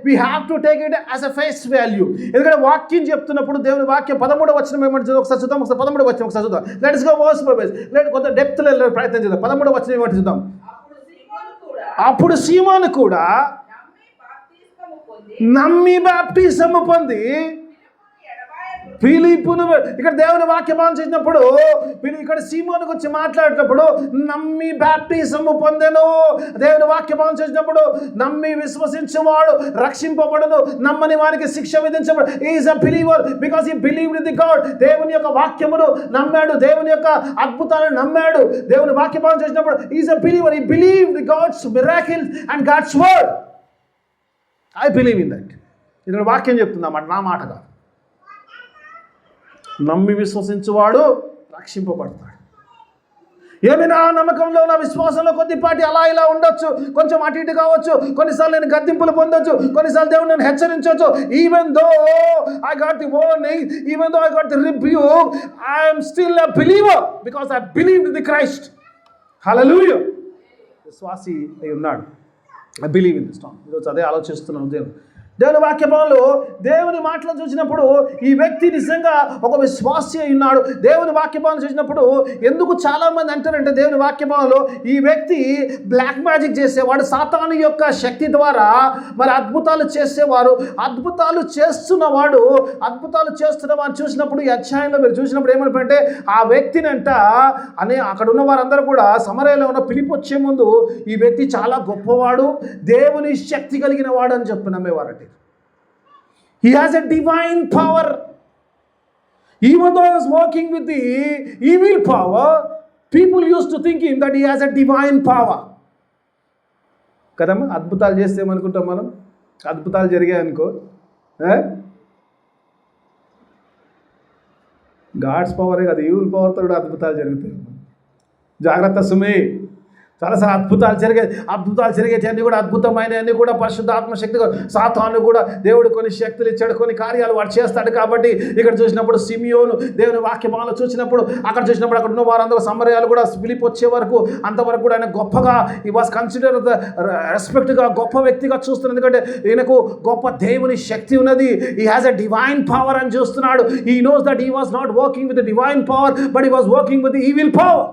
we have to take it as a face value. ఎందుకంటే వాక్యం చెప్తున్నప్పుడు దేవుని వాక్యం 13వ వచనం ఏమంటుంది ఒకసారి చూద్దాం. 13వ వచనం ఒకసారి చూద్దాం. Let's go verse by verse. కొంత డెప్త్లో ప్రయత్నం చేద్దాం. 13వ వచనం ఏమంటుంది చూద్దాం. అప్పుడు సీమోను కూడా నమ్మి బాప్టిజము పొంది ఫిలిప్పును, ఇక్కడ దేవుని వాక్యభావం చేసినప్పుడు ఇక్కడ సీమోను గురించి మాట్లాడేటప్పుడు నమ్మి బాప్టిజము పొందెను. దేవుని వాక్యభావం చేసినప్పుడు నమ్మి విశ్వసించేవాడు రక్షింపబడును, నమ్మని వారికి శిక్ష విధించబడు. Is a believer because he believed in the God. దేవుని యొక్క వాక్యమును నమ్మాడు, దేవుని యొక్క అద్భుతాలను నమ్మాడు. దేవుని వాక్యభావం చేసినప్పుడు is a believer. He believed God's miracles and God's word. I believe in that. ఇక్కడ వాక్యం చెప్తుందన్నమాట, నా మాట కాదు. నమ్మి విశ్వసించువాడు రక్షింపబడతాడు. ఏమైనా నమ్మకంలో, నా విశ్వాసంలో కొద్దిపాటి అలా ఇలా ఉండొచ్చు, కొంచెం అటు ఇటు కావచ్చు, కొన్నిసార్లు నేను గద్దింపులు పొందొచ్చు, కొన్నిసార్లు దేవుడు నేను హెచ్చరించవచ్చు. Even though I got the warning, even though I got the rebuke, I am still a believer because I believed in the Christ. Hallelujah. విశ్వాసి అయి ఉన్నాడు. I believe in this. ఈరోజు అదే ఆలోచిస్తున్నాను. దేవుని వాక్యభావంలో దేవుని మాటలను చూసినప్పుడు ఈ వ్యక్తి నిజంగా ఒక విశ్వాసి అయి ఉన్నాడు. దేవుని వాక్యభావం చూసినప్పుడు ఎందుకు చాలామంది అంటారంటే దేవుని వాక్యభావంలో ఈ వ్యక్తి బ్లాక్ మ్యాజిక్ చేసేవాడు, సాతాను యొక్క శక్తి ద్వారా మరి అద్భుతాలు చేసేవారు. అద్భుతాలు చేస్తున్నవాడు చూసినప్పుడు ఈ అధ్యాయంలో మీరు చూసినప్పుడు ఏమనుకుంటే ఆ వ్యక్తిని అక్కడ ఉన్న వారందరూ కూడా సమరయలో ఉన్న ఫిలిప్పు వచ్చే ముందు ఈ వ్యక్తి చాలా గొప్పవాడు, దేవుని శక్తి కలిగిన వాడు అని చెప్పి నమ్మేవారండి. He has a divine power. Even though he was working with the evil power, people used to think him that he has a divine power. కదమ్మా, అద్భుతాలు చేస్తే ఏమనుకుంటాం మనం? అద్భుతాలు జరిగాయనుకో, గాడ్స్ పవరే కాదు, ఈవిల్ పవర్తో కూడా అద్భుతాలు జరుగుతాయి. జాగ్రత్త సుమే. చాలాసార్లు అద్భుతాలు జరిగేటి అన్నీ కూడా అద్భుతమైన అన్నీ కూడా పరిశుద్ధాత్మ శక్తి. సాతాను కూడా దేవుడు కొన్ని శక్తులు ఇచ్చాడు, కొన్ని కార్యాలు వాడు చేస్తాడు. కాబట్టి ఇక్కడ చూసినప్పుడు సిమియోను దేవుని వాక్యభావంలో చూసినప్పుడు అక్కడ ఉన్న వారందరూ సమరయాలు కూడా ఫిలిప్ వచ్చే వరకు అంతవరకు కూడా ఆయన గొప్పగా ఈ వాస్ కన్సిడర్ రెస్పెక్ట్గా గొప్ప వ్యక్తిగా చూస్తున్నాడు. ఎందుకంటే ఈయనకు గొప్ప దేవుని శక్తి ఉన్నది. He has a divine power అని చూస్తున్నాడు. He knows that he was not working with divine power but he was working with evil power.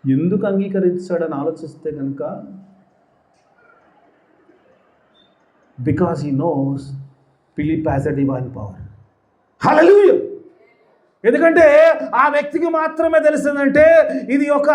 ఎందుకు అంగీకరించాడని ఆలోచిస్తే కనుక because he knows Philip has a divine power. Hallelujah. ఎందుకంటే ఆ వ్యక్తికి మాత్రమే తెలిసిందంటే ఇది ఒక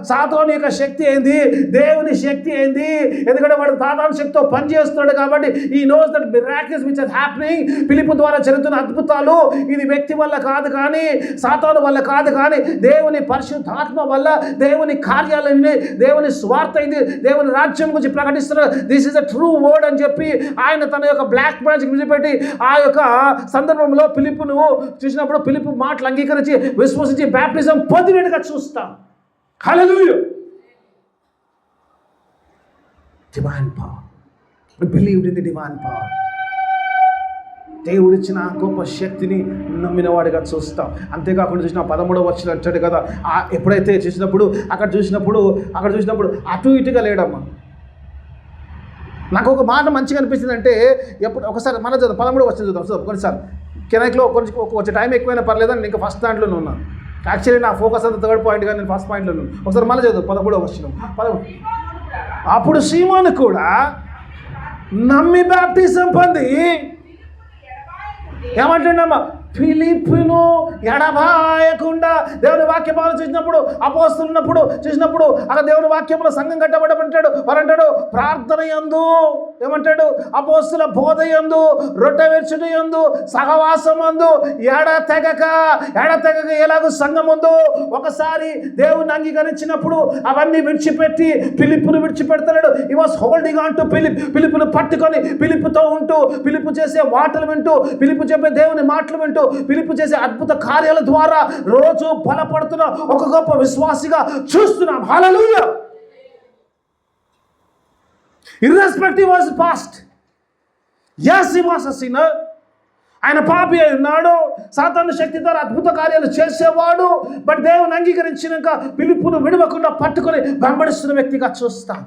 సాతాను యొక్క శక్తి ఏంది, దేవుని శక్తి ఏంది. ఎందుకంటే వాడు సాతాను శక్తితో పనిచేస్తున్నాడు కాబట్టి he knows that miracles which are happening, ఫిలిప్పు ద్వారా జరుగుతున్న అద్భుతాలు ఇది వ్యక్తి వల్ల కాదు కానీ, సాతాను వల్ల కాదు కానీ, దేవుని పరిశుద్ధాత్మ వల్ల, దేవుని కార్యాలన్నీ, దేవుని స్వార్థ అయింది, దేవుని రాజ్యం గురించి ప్రకటిస్తున్నారు. This is a true word అని చెప్పి ఆయన తన యొక్క బ్లాక్ మ్యాజిక్ విడిచిపెట్టి ఆ యొక్క సందర్భంలో ఫిలిప్పును చూసినప్పుడు ఫిలిప్పు మాటలు అంగీకరించి విశ్వసించి బాప్టిజం పొందినట్టుగా చూస్తాం. Hallelujah. Divine power. We believed in the divine power. దేవుడిచ్చిన గొప్ప శక్తిని నమ్మినవాడిగా చూస్తాం. అంతేకాకుండా చూసిన 13వ వచనం అంటాడు కదా, ఎప్పుడైతే చూసినప్పుడు అక్కడ చూసినప్పుడు అటు ఇటుగా లేడమ్మా. నాకు ఒక మాట మంచిగా అనిపించింది అంటే ఎప్పుడు ఒకసారి మన చదువు 13వ వచనం చూద్దాం. కొన్నిసార్లు కెనైక్లో కొంచెం టైం ఎక్కువైనా పర్లేదని నేను ఇంకా ఫస్ట్ దాంట్లోనే ఉన్నాను. యాక్చువల్లీ నా ఫోకస్ అంతా థర్డ్ పాయింట్గా నేను ఫస్ట్ పాయింట్లో ఉన్నాను. ఒకసారి మళ్ళీ చదువు 13వ వచనం. అప్పుడు సీమోను కూడా నమ్మి బాప్టిజం పొంది ఏమంటున్నామా ఫిలిప్పును ఎడబాయకుండా దేవుని వాక్యం చూసినప్పుడు అపోస్తలున్నప్పుడు చూసినప్పుడు అక్కడ దేవుని వాక్యంలో సంఘం కట్టబడమంటాడు. వారంటాడు ప్రార్థన యందు, ఏమంటాడు, అపోస్తల బోధ యందు, రొట్టె విరుచుట యందు, సహవాసం యందు ఎడతెగక ఎలాగో సంఘం ఉందో ఒకసారి దేవుని అంగీకరించినప్పుడు అవన్నీ విడిచిపెట్టి ఫిలిప్పును విడిచిపెడతాడు. ఈ వాస్ హోల్డింగ్ ఆన్ టు ఫిలిప్పును పట్టుకొని ఫిలిప్పుతో ఉంటూ, ఫిలిప్పు చేసే మాటలు వింటూ, ఫిలిప్పు చెప్పే దేవుని మాటలు వింటూ, ఫిలిప్పు చేసే అద్భుత కార్యాల ద్వారా రోజు బలపడుతున్న ఒక గొప్ప విశ్వాసిగా చూస్తున్నాం. Hallelujah. Irrespective of his past, yes he was a sinner. ఆయన పాపి అయి ఉన్నాడు, సాతాను శక్తి ద్వారా అద్భుత కార్యాలు చేసేవాడు. బట్ దేవుని అంగీకరించినాక ఫిలిప్పును విడవకుండా పట్టుకొని వెంబడిస్తున్న వ్యక్తిగా చూస్తాం.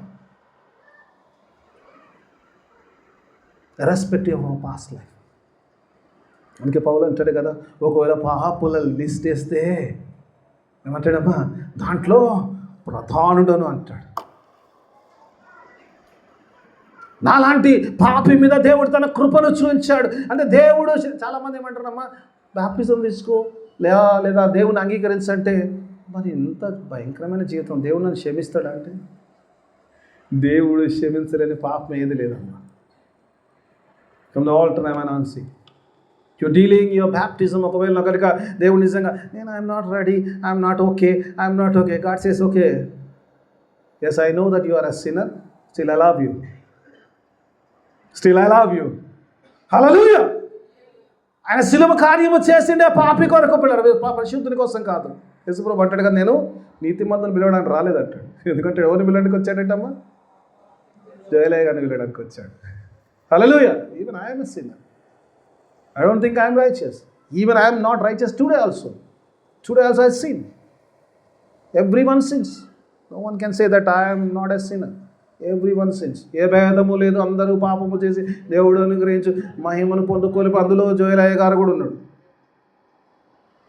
Irrespective of our past life. అందుకే పౌలు అంటాడు కదా, ఒకవేళ పాపుల లిస్ట్ వేస్తే ఏమంటాడమ్మా, దాంట్లో ప్రధానుడను అంటాడు. నాలాంటి పాపి మీద దేవుడు తన కృపను చూపించాడు. అంటే దేవుడు, చాలామంది ఏమంటారమ్మా, బాప్టిజం తీసుకో లేదా దేవుని అంగీకరించంటే, మరి ఇంత భయంకరమైన జీవితం దేవుడు నన్ను క్షమిస్తాడా అంటే, దేవుడు క్షమించలేని పాపం ఏది లేదమ్మా. From the altar I am announcing, you're dealing your baptism. ఒకవేళ కనుక దేవుడు నిజంగా నేను I'm not ready, I'm not okay, I'm not okay, God says okay, yes I know that you are a sinner, still I love you, still I love you. Hallelujah. ఆయన శిలువ కార్యము చేసిండే పాపి కొరకు పిల్లలు, పరిశుద్ధుని కోసం కాదు. యేసుప్రభువు అంటాడు కదా, నేను నీతిమంతుని పిలవడానికి రాలేదంటాడు. ఎందుకంటే ఎవరిని పిలవడానికి వచ్చాడంటమ్మా, జయలయ్య గారిని పిలవడానికి వచ్చాడు. Hallelujah. Even I am a sinner. I don't think I am righteous. Even I am not righteous today also. Today also I sin. Everyone sins. No one can say that I am not a sinner. Everyone sins. ఏ భేదము లేదు, అందరూ పాపము చేసి దేవుడు అనుగ్రహించి మహిమను పొందుకోలేపు. అందులో జోయలయ్య గారు కూడా ఉన్నాడు.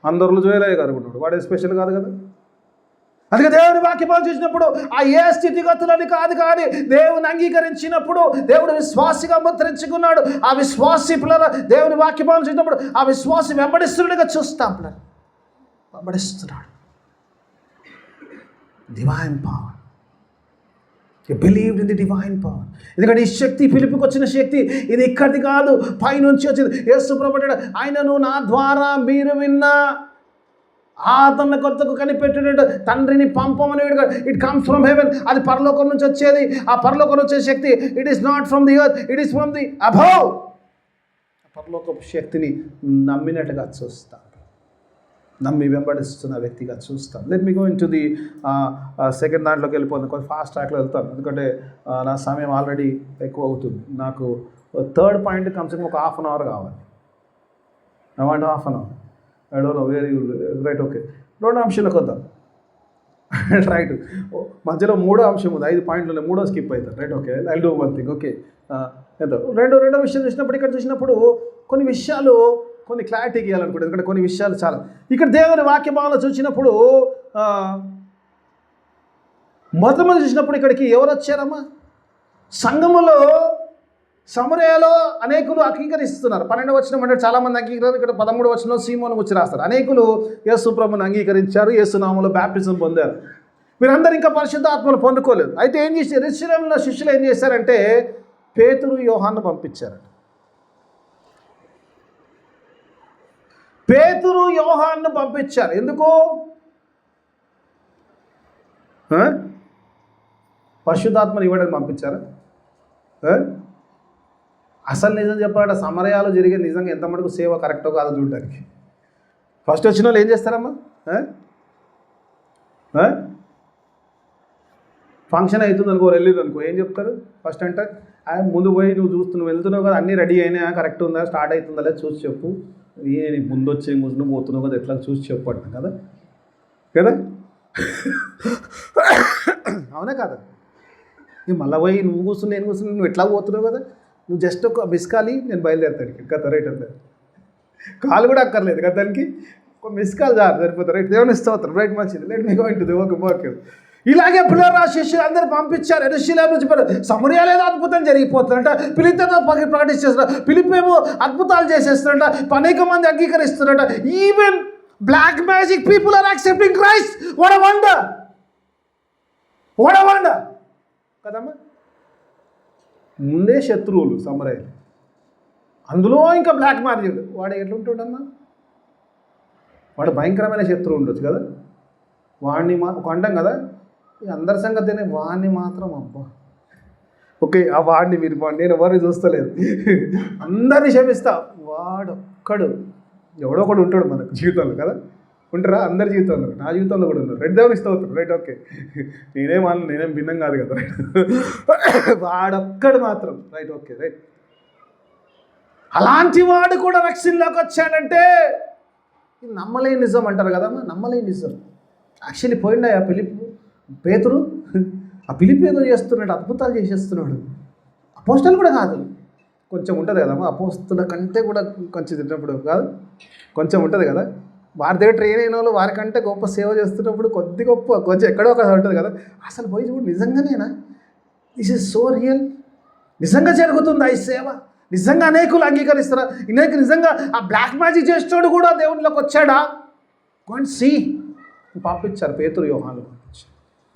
అందరిలో జోయలయ్య గారు కూడా ఉన్నాడు. వాడే స్పెషల్ కాదు కదా. అందుకే దేవుని వాక్యం చూసినప్పుడు ఆ ఏ స్థితిగతులని కాదు, కానీ దేవుని అంగీకరించినప్పుడు దేవుడు విశ్వాసిగా ముద్రించుకున్నాడు. ఆ విశ్వాసి పిల్లల దేవుని వాక్యం చూసినప్పుడు ఆ విశ్వాసి వెంబడిస్తున్నట్టుగా చూస్తాం. పిల్లలు వెంబడిస్తున్నాడు. Divine power, believed in the divine power. ఎందుకంటే ఈ శక్తి, ఫిలిప్పుకి వచ్చిన శక్తి ఇది ఇక్కడిది కాదు, పైనుంచి వచ్చింది. యేసు ప్రభువు ఆయనను నా ద్వారా మీరు విన్న తన కొత్తకు కనిపెట్టినట్టు తండ్రిని పంపమని, ఇట్ కమ్స్ ఫ్రమ్ హెవెన్. అది పరలోకం నుంచి వచ్చేది. ఆ పరలోకం వచ్చే శక్తి it is not from the earth, it is from the above. పరలోకపు శక్తిని నమ్మినట్టుగా చూస్తాం, నమ్మి వెంబడిస్తున్న వ్యక్తిగా చూస్తాం. Let me go into the second దాంట్లోకి వెళ్ళిపోతుంది. కొంచెం ఫాస్ట్ ట్రాక్లో వెళ్తాను, ఎందుకంటే నా సమయం ఆల్రెడీ ఎక్కువ అవుతుంది. నాకు థర్డ్ పాయింట్ కమ్స్ ఒక హాఫ్ అన్ అవర్ కావాలి. I want half an hour. I don't know where you right. Okay, రెండో అంశంలోకి వద్దాం. రైట్, మధ్యలో మూడో అంశం ఉంది, 5 పాయింట్లు, మూడో స్కిప్ అవుతాను. Right, okay, I do one thing. Okay, రెండో విషయం చూసినప్పుడు, ఇక్కడ చూసినప్పుడు కొన్ని విషయాలు కొన్ని క్లారిటీకి ఇవ్వాలనుకుంటే, ఎందుకంటే కొన్ని విషయాలు చాలా ఇక్కడ దేవుని వాక్య భాగంలో చూసినప్పుడు మొదటి చూసినప్పుడు ఇక్కడికి ఎవరు వచ్చారమ్మా? సంఘములో సమరయలో అనేకులు అంగీకరిస్తున్నారు. 12వ వచనం అంటే చాలామంది అంగీకరించారు. ఇక్కడ 13వ వచనంలో సీమోను గురించి రాస్తారు. అనేకులు యేసు ప్రభువును అంగీకరించారు, యేసు నామములో బాప్టిజం పొందారు. వీరందరూ ఇంకా పరిశుద్ధాత్మను పొందుకోలేదు. అయితే ఏం చేసి యెరూషలేములో శిష్యులు ఏం చేశారంటే పేతురు, యోహాను పంపించారు. పేతురు, యోహాను పంపించారు. ఎందుకు? పరిశుద్ధాత్మను ఇవ్వడానికి పంపించారా? అసలు నిజం చెప్పాలంటే సమరయాలు జరిగే నిజంగా ఎంత మటుకు సేవ కరెక్టో కాదో చూడడానికి. ఫస్ట్ వచ్చిన వాళ్ళు ఏం చేస్తారమ్మా? ఫంక్షన్ అవుతుంది అనుకో, వెళ్ళిరు అనుకో, ఏం చెప్తారు? ఫస్ట్ అంటే ముందు పోయి నువ్వు వెళ్తున్నావు కదా, అన్నీ రెడీ అయినా కరెక్ట్ ఉందా, స్టార్ట్ అవుతుందా లేదా చూసి చెప్పు. నీకు ముందు వచ్చే ముసును పోతున్నావు కదా, ఎట్లా చూసి చెప్పు అంటాం కదా కదా. అవునా కాదా? మళ్ళీ పోయి నువ్వు కూర్చుని నేను కూర్చుని నువ్వు ఎట్లా పోతున్నావు కదా, నువ్వు జస్ట్ ఒక మిస్కాలి, నేను బయలుదేరుతాను కదా. రైట్ అంతే, కాలు కూడా అక్కర్లేదు కదా దానికి, ఒక మిస్ కాల్ చాలు సరిపోతుంది. రైట్, దేవుని స్తోత్రం. రైట్, మంచిది. Let me go into the work. ఇలాగే పిల్లల శిష్యులు అందరూ పంపించారు. యెరూషలేము చెప్పారు, సమరయాలో ఏదో అద్భుతం జరిగిపోతుందంట. ఫిలిప్పుతో ప్రకటించేస్తున్నారు. ఫిలిప్పేమో అద్భుతాలు చేసేస్తారంట. అనేక మంది అంగీకరిస్తున్నారట. Even black magic people are accepting Christ. What a wonder, what a wonder కదమ్మా. ముందే శత్రువులు సమరయాలు, అందులో ఇంకా బ్లాక్ మ్యాజిక్. వాడు ఎట్లుంటాడమ్మా? వాడు భయంకరమైన శత్రువు ఉండొచ్చు కదా. వాడిని కొంటాం కదా, అందరి సంగతినే. వాడిని మాత్రం అబ్బా, ఓకే ఆ వాడిని మీరు నేను ఎవరిని చూస్తలేదు, అందరినీ క్షమిస్తా. వాడొక్కడు ఎవడో ఒకడు ఉంటాడు మనకు జీవితంలో కదా. ఉంటారా? అందరి జీవితంలో, నా జీవితంలో కూడా ఉన్నారు. రెడ్ దేవుని ఇస్తూ అవుతారు. రైట్, ఓకే, నేనేం భిన్నం కాదు కదా. రైట్, వాడొక్కడు మాత్రం. Right, okay, right. అలాంటి వాడు కూడా రక్షణలోకి వచ్చాడంటే ఇది నమ్మలేని నిజం అంటారు కదమ్మా. నమ్మలేని నిజం. యాక్చువల్లీ పోయిండా ఆ పేతురు? ఆ ఫిలిప్పు ఏదో చేస్తున్నాడు, అద్భుతాలు చేసేస్తున్నాడు. అపోస్తలు కూడా కాదు, కొంచెం ఉంటుంది కదమ్మా. అపోస్తల కంటే కూడా కొంచెం తిన్నప్పుడు కాదు, కొంచెం ఉంటుంది కదా. వారి దగ్గర ట్రైన్ అయిన వాళ్ళు వారికంటే గొప్ప సేవ చేస్తున్నప్పుడు కొద్ది గొప్ప కొంచెం ఎక్కడో ఒక ఉంటుంది కదా. అసలు పోయి చూడు, నిజంగానేనా? This is so real. నిజంగా జరుగుతుందా ఈ సేవ? నిజంగా అనేకులు అంగీకరిస్తారా? నిజంగా ఆ బ్లాక్ మ్యాజిక్ చేసేవాడు కూడా దేవునిలోకి వచ్చాడా? గోంట్ సీ. పంపించారు పేతురు యోహాను.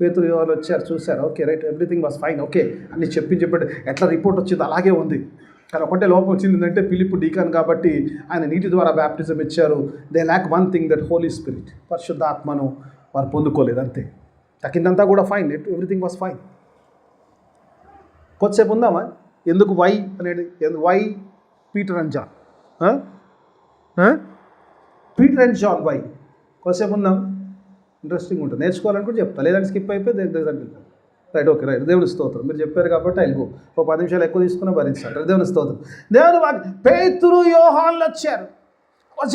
పేతురు యోహాను వచ్చారు, చూశారు. Okay, right, everything was fine. Okay అని చెప్పాడు. ఎట్లా రిపోర్ట్ వచ్చింది అలాగే ఉంది. కానీ ఒకటే లోపం వచ్చింది ఏంటంటే ఫిలిప్పు డీకాన్ కాబట్టి ఆయన నీటి ద్వారా బ్యాప్టిజం ఇచ్చారు. They lack one thing, that Holy Spirit, పరిశుద్ధాత్మను వారు పొందుకోలేదు. అంతే, తక్కిందంతా కూడా ఫైన్, ఎవ్రీథింగ్ వాస్ ఫైన్. కొద్దిసేపు ఉందామా? ఎందుకు వై అనేది? Why Peter and John? Peter and John why? కొద్దిసేపు ఉందాం, ఇంట్రెస్టింగ్ ఉంటుంది. నేర్చుకోవాలనుకుంటే చెప్తా, లేదంటే స్కిప్ అయిపోయి దగ్గరికి. Right, okay, right. దేవుని స్తోత్రం. మీరు చెప్పారు కాబట్టి ఐల్గో. ఓ 10 నిమిషాలు ఎక్కువ తీసుకున్నా భరించాలి. దేవుని స్తోత్రం. దేవుని పేతురు యోహాన్లు వచ్చారు.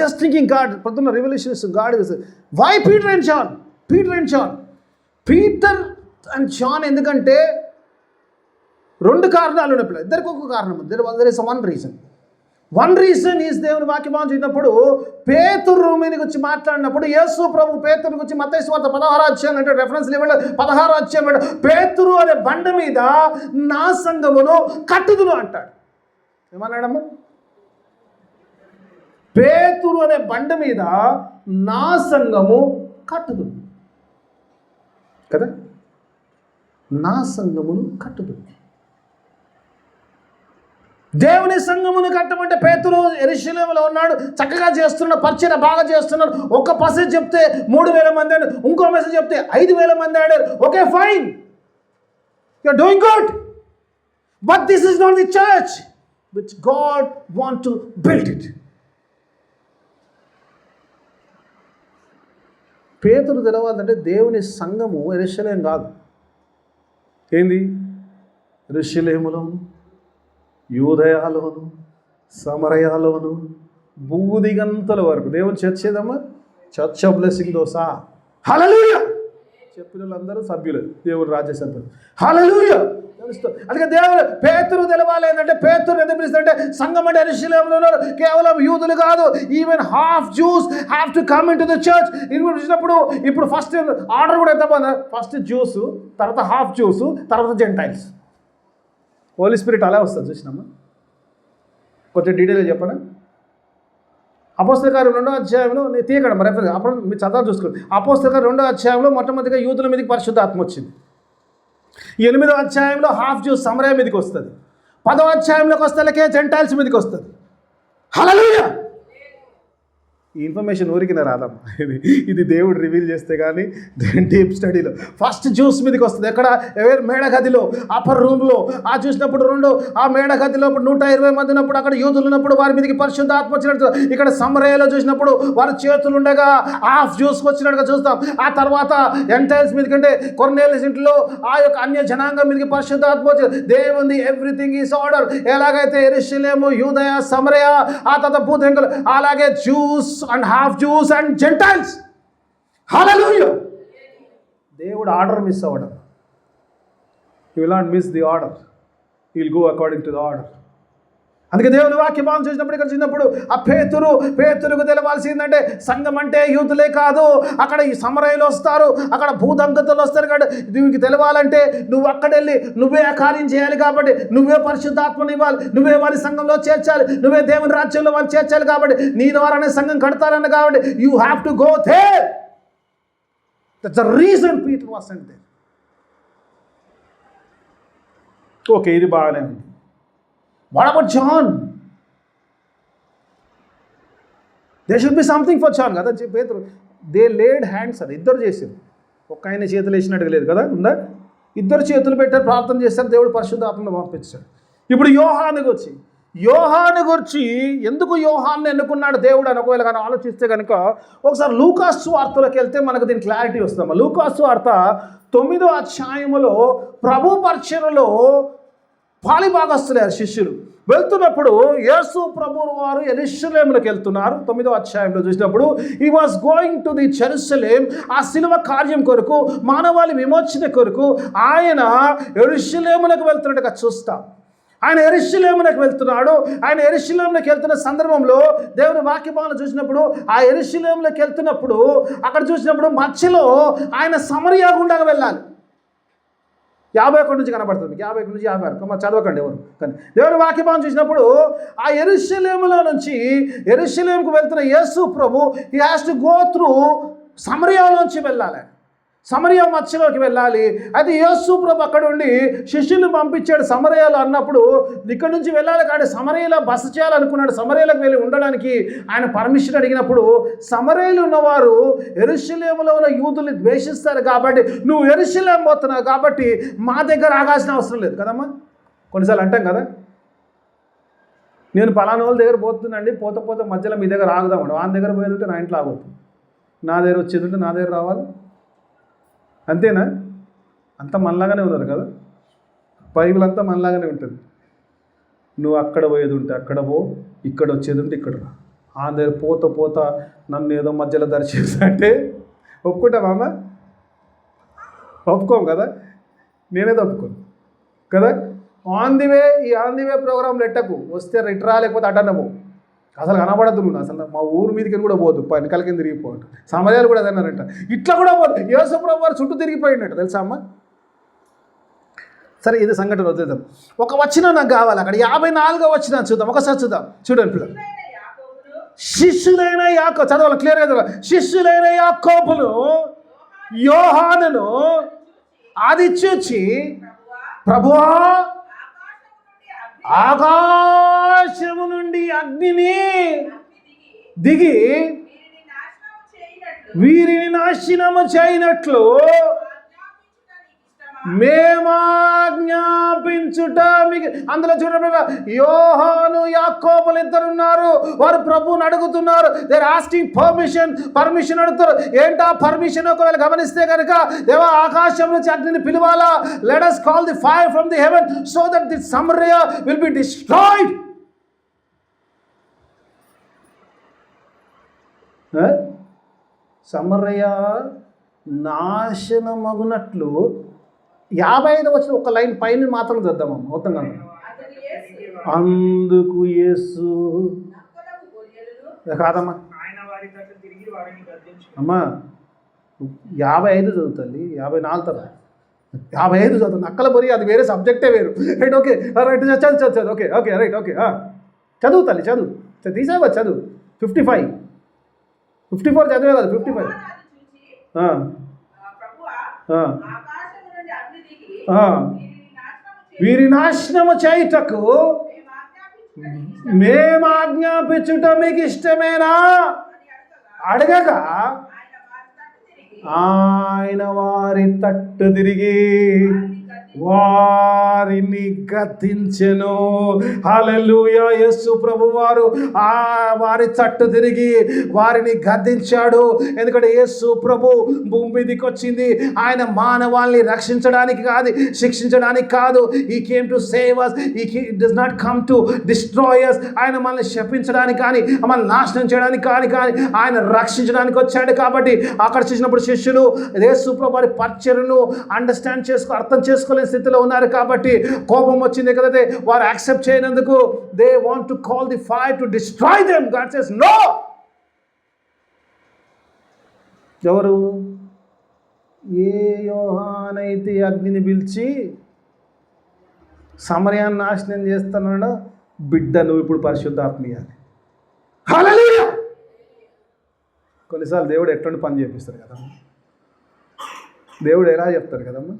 జస్ట్ థింకింగ్ గాడ్, పొద్దున్న revolutions God. Why Peter and John? Peter and John, Peter and John ఎందుకంటే 2 కారణాలు ఉన్నప్పుడు, ఇద్దరికి ఒక కారణం. There is one reason is దేవుని వాక్యం చదివినప్పుడు పేతురు మీదకి వచ్చి మాట్లాడినప్పుడు యేసు ప్రభు పేతురు గురించి మత్తయి సువార్త 16వ అధ్యాయం అంటే రెఫరెన్స్ ఇవ్వండి. 16వ అధ్యాయం పేతురు అనే బండ మీద నా సంఘమును కట్టుదును అంటాడు. ఏమన్నాడమ్మా? పేతురు అనే బండ మీద నా సంఘము కట్టుదును కదా. నా సంఘమును కట్టుదును. దేవుని సంఘమును కట్టమంటే పేతురు యెరూషలేములో ఉన్నాడు, చక్కగా చేస్తున్నాడు, పరిచయం బాగా చేస్తున్నాడు. ఒక మెసేజ్ చెప్తే 3000 మంది ఆడారు, ఇంకో మెసేజ్ చెప్తే 5000 మంది ఆడారు. Okay, fine, you are doing good, but this is not the church which God want to build it. పేతురు తెలవాలంటే దేవుని సంఘము యెరూషలేము కాదు. ఏంది? యెరూషలేములోను, యూదయలోను, సమరయలోను, బూదిగంతల వరకు దేవుని చర్చ్ ఏదమ్మా? చర్చ్ ఆఫ్ బ్లెస్సింగ్ దోసా. హల్లెలూయా. చెప్పిన వాళ్ళందరూ సభ్యులు, దేవుని రాజ్య సభ్యులు. హల్లెలూయా. అందుకే దేవుడు పేతురు తెలవాలి. ఏంటంటే పేతురు ఎందుకు పిలుస్తారంటే సంఘం అంటే యెరూషలేములో ఉన్నారు, కేవలం యూదులు కాదు, even half juice have to come in to the church. ఇచ్చినప్పుడు ఇప్పుడు ఫస్ట్ ఆర్డర్ కూడా ఎంత? ఫస్ట్ జ్యూస్, తర్వాత హాఫ్ జ్యూస్, తర్వాత జెంటైల్స్. హోలీ స్పిరిట్ అలా వస్తుంది, చూసినామా? కొంచెం డీటెయిల్గా చెప్పనా? అపోస్తల కార్యం 2వ అధ్యాయంలో తీయకడం రెఫరెన్స్ అప్పుడు మీరు చదవాలి, చూసుకోండి. అపోస్తల కార్యం 2వ అధ్యాయంలో మొట్టమొదటిగా యూదుల మీదకి పరిశుద్ధాత్మ వచ్చింది. 8వ అధ్యాయంలో హాఫ్ జ్యూస్ సమరయ మీదకి వస్తుంది. 10వ అధ్యాయంలోకి వస్తేలకే జెంటైల్స్ మీదకి వస్తుంది. హల్లెలూయా. ఈ ఇన్ఫర్మేషన్ ఊరికిన రాదమ్మా, ఇది దేవుడు రివీల్ చేస్తే కానీ డీప్ స్టడీలో. ఫస్ట్ జ్యూస్ మీదకి వస్తుంది. ఎక్కడ? మేడగదిలో, అప్పర్ రూమ్లో. ఆ చూసినప్పుడు ఆ మేడగదిలో 120 మంది ఉన్నప్పుడు, అక్కడ యూదులు ఉన్నప్పుడు వారి మీదకి పరిశుద్ధాత్మ వచ్చినట్టు. ఇక్కడ సమరయలో చూసినప్పుడు వారి చేతులు ఉండగా హాఫ్ జ్యూస్కి వచ్చినట్టుగా చూస్తాం. ఆ తర్వాత జెంటైల్స్ మీదకి అంటే కొర్నేలియస్ ఇంట్లో ఆ యొక్క అన్య జనాంగం మీదకి పరిశుద్ధాత్మ వచ్చింది. దేవుని ఎవ్రీథింగ్ ఈస్ ఆర్డర్. ఎలాగైతే యెరూషలేము, యూదయ, సమరయ, ఆ తర్వాత భూతంకులు, అలాగే juice and half Jews and Gentiles. Hallelujah. దేవుడు ఆర్డర్ మిస్ అవ్వడం. He will not miss the order. He will go according to the order. అందుకే దేవుని వాక్యం చూసినప్పుడు ఇక్కడ చూసినప్పుడు ఆ పేతురుకు తెలవాల్సిందంటే సంఘం అంటే యూతులే కాదు, అక్కడ ఈ సమరయులు వస్తారు, అక్కడ భూదంగతులు వస్తారు. కాబట్టి దీనికి తెలవాలంటే నువ్వు అక్కడెళ్ళి నువ్వే ఆ కార్యం చేయాలి. కాబట్టి నువ్వే పరిశుద్ధాత్మని ఇవ్వాలి, నువ్వే వారి సంఘంలో చేర్చాలి, నువ్వే దేవుని రాజ్యంలో వాళ్ళు చేర్చాలి. కాబట్టి నీ ద్వారానే సంఘం కడతారన్న. కాబట్టి you have to go there. That's the reason Peter was sent there. Okay, ఇది బాగానే ఉంది. What about John? There should be something for John కదా. పేతురు దే లేడ్ హ్యాండ్స్ అని ఇద్దరు చేశారు. ఒక్క ఆయన చేతులు వేసినట్టుగా లేదు కదా, ఉందా? ఇద్దరు చేతులు పెట్టారు, ప్రార్థన చేశారు, దేవుడు పరిశుద్ధాత్మను పంపించాడు. ఇప్పుడు యోహాను గురించి ఎందుకు యోహాన్ని ఎన్నుకున్నాడు దేవుడు అని ఒకవేళ కానీ ఆలోచిస్తే కనుక ఒకసారి లూకాసు వార్తలోకి వెళ్తే మనకు దీని క్లారిటీ వస్తాం. లూకాసు వార్త 9వ అధ్యాయములో ప్రభు పరిచర్యలో పాలిభాగస్తులయ్యారు శిష్యులు. వెళ్తున్నప్పుడు యేసు ప్రభువు వారు యెరూషలేములకు వెళ్తున్నారు. 9వ అధ్యాయంలో చూసినప్పుడు he was going to the Jerusalem. ఆ శిలువ కార్యం కొరకు, మానవాళి విమోచన కొరకు ఆయన యెరూషలేములకు వెళ్తున్నట్టుగా చూస్తాం. ఆయన యెరూషలేములకు వెళ్తున్నాడు. ఆయన యెరూషలేములకు వెళ్తున్న సందర్భంలో దేవుని వాక్యభాగంలో చూసినప్పుడు ఆ యెరూషలేములకు వెళ్తున్నప్పుడు అక్కడ చూసినప్పుడు మధ్యలో ఆయన సమరయ గుండా వెళ్ళాలి. 51 నుంచి కనబడుతుంది, 51 నుంచి 56 చదవకండి ఎవరు. కానీ దేవుని వాక్యభాగం చూసినప్పుడు ఆ యెరూషలేములో నుంచి యెరూషలేముకు వెళ్తున్న యేసు ప్రభు he has to go through సమరయలోంచి వెళ్ళాలి, సమరయ మధ్యలోకి వెళ్ళాలి. అయితే యేసు ప్రభు అక్కడ ఉండి శిష్యులను పంపించాడు సమరయలో అన్నప్పుడు ఇక్కడ నుంచి వెళ్ళాలి. కానీ సమరయలో బస చేయాలనుకున్నాడు. సమరయలకు వెళ్ళి ఉండడానికి ఆయన పర్మిషన్ అడిగినప్పుడు సమరయలు ఉన్నవారు యెరూషలేములో ఉన్న యూదుల్ని ద్వేషిస్తారు. కాబట్టి నువ్వు యెరూషలేము పోతున్నావు కాబట్టి మా దగ్గర ఆగాల్సిన అవసరం లేదు కదమ్మా. కొన్నిసార్లు అంటాం కదా, నేను పలానా వాళ్ళ దగ్గర పోతున్నాండి, పోతే మధ్యలో మీ దగ్గర ఆగుదామండి. వాళ్ళ దగ్గర పోయేది ఉంటే నా ఇంట్లో ఆగొద్దు, నా దగ్గర వచ్చేది ఉంటే నా దగ్గర రావాలి. అంతేనా? అంతా మనలాగానే ఉన్నారు కదా, బైబిల్ అంతా మనలాగానే ఉంటుంది. నువ్వు అక్కడ పోయేది ఉంటే అక్కడ పో, ఇక్కడ వచ్చేది ఉంటే ఇక్కడ రా. ఆ దగ్గర పోతా నన్ను ఏదో మధ్యలో దర్శిస్తా అంటే ఒప్పుకుంటావా అమ్మ? ఒప్పుకోం కదా, నేనేది ఒప్పుకోను కదా. ఈ ఆన్ ది వే ప్రోగ్రాంలు ఎట్టకు, వస్తే రిట్రా లేకపోతే అటన్నవు, అసలు కనబడద్దు నువ్వు, అసలు మా ఊరు మీదకి కూడా పోదు, వెనకాల కింద తిరిగిపోవట్టు. సమరయాలు కూడా అదన్నారంట, ఇట్లా కూడా పోదు. యేసు ప్రభు వారు చుట్టూ తిరిగిపోయినట్టు తెలుసా అమ్మ. సరే, ఇది సంఘటన వదిలేద్దాం. ఒక వచనం నాకు కావాలి, అక్కడ 54వ వచనం చూద్దాం, ఒకసారి చూద్దాం. చూడండి పిల్లలు, శిష్యులైన యాకోబు, చదవాలి క్లియర్గా చదవాలి. శిష్యులైన యాకోబును యోహానును అది చూచి, ప్రభువా ఆకాశము నుండి అగ్నిని దిగి వీరిని నాశనము చేయనట్లు మేమాజ్ఞాపించుట మీకు. అందులో చూడండి, యోహాను యాకోబులు ఇద్దరున్నారు. వారు ప్రభువుని అడుగుతున్నారు. దే ఆర్ ఆస్కింగ్ పర్మిషన్ అడుగుతారు. ఏంటా పర్మిషన్? ఒకవేళ గమనిస్తే కనుక, దేవా ఆకాశం నుంచి అగ్నిని పిలవాలా, let us call the fire from the heaven so that the Samaria will be destroyed. సమరయ నాశనమగునట్లు 55 వచ్చిన ఒక లైన్ పైన మాత్రం చూద్దామమ్మ, మొత్తం కాదు. అందుకు యేసు కాదమ్మా అమ్మా, 55 చదువుతుంది, 54 తర్వాత 55 చదువుతుంది. నక్కల బొరి అది వేరే సబ్జెక్టే వేరు. రైట్, ఓకే రైట్, చదువు ఓకే రైట్, ఓకే చదువు తల్లి, చదువు తీసేవా, చదువు 54 చదివే కదా, 55. వీరి నాశనము చేయుటకు మేము ఆజ్ఞాపించుట మీకు ఇష్టమేనా అడగగా ఆయన వారి తట్టు తిరిగి వారిని గద్దించెను. హల్లెలూయా. యేసు ప్రభు వారు వారి తట్టు తిరిగి వారిని గద్దించాడు. ఎందుకంటే యేసు ప్రభు భూమి మీదకి వచ్చింది ఆయన మానవాళ్ళని రక్షించడానికి కాదు, శిక్షించడానికి కాదు. He came to save us. He does not come to destroy us. ఆయన మనల్ని శపించడానికి కానీ, మనల్ని నాశనం చేయడానికి కానీ ఆయన రక్షించడానికి వచ్చాడు. కాబట్టి అక్కడ చూసినప్పుడు శిష్యులు యేసు ప్రభు వారి పరిచర్యను అర్థం చేసుకోలేని స్థితిలో ఉన్నారు. కాబట్టి బట్టి కోపం వచ్చింది ఎక్కడైతే వారు యాక్సెప్ట్ చేయనందుకు they want to call the fire to destroy them. God says no. ఎవరు? ఏ యోహానైతే అగ్నిని పిలిచి సమరయాన్ని నాశనం చేస్తున్నాడో, బిడ్డ నువ్వు ఇప్పుడు పరిశుద్ధాత్మ ఇవ్వాలి. హల్లెలూయా. కొన్నిసార్లు దేవుడు ఎటువంటి పని చేపిస్తాడు కదమ్మా. దేవుడు ఎలా చెప్తాడు కదమ్మా,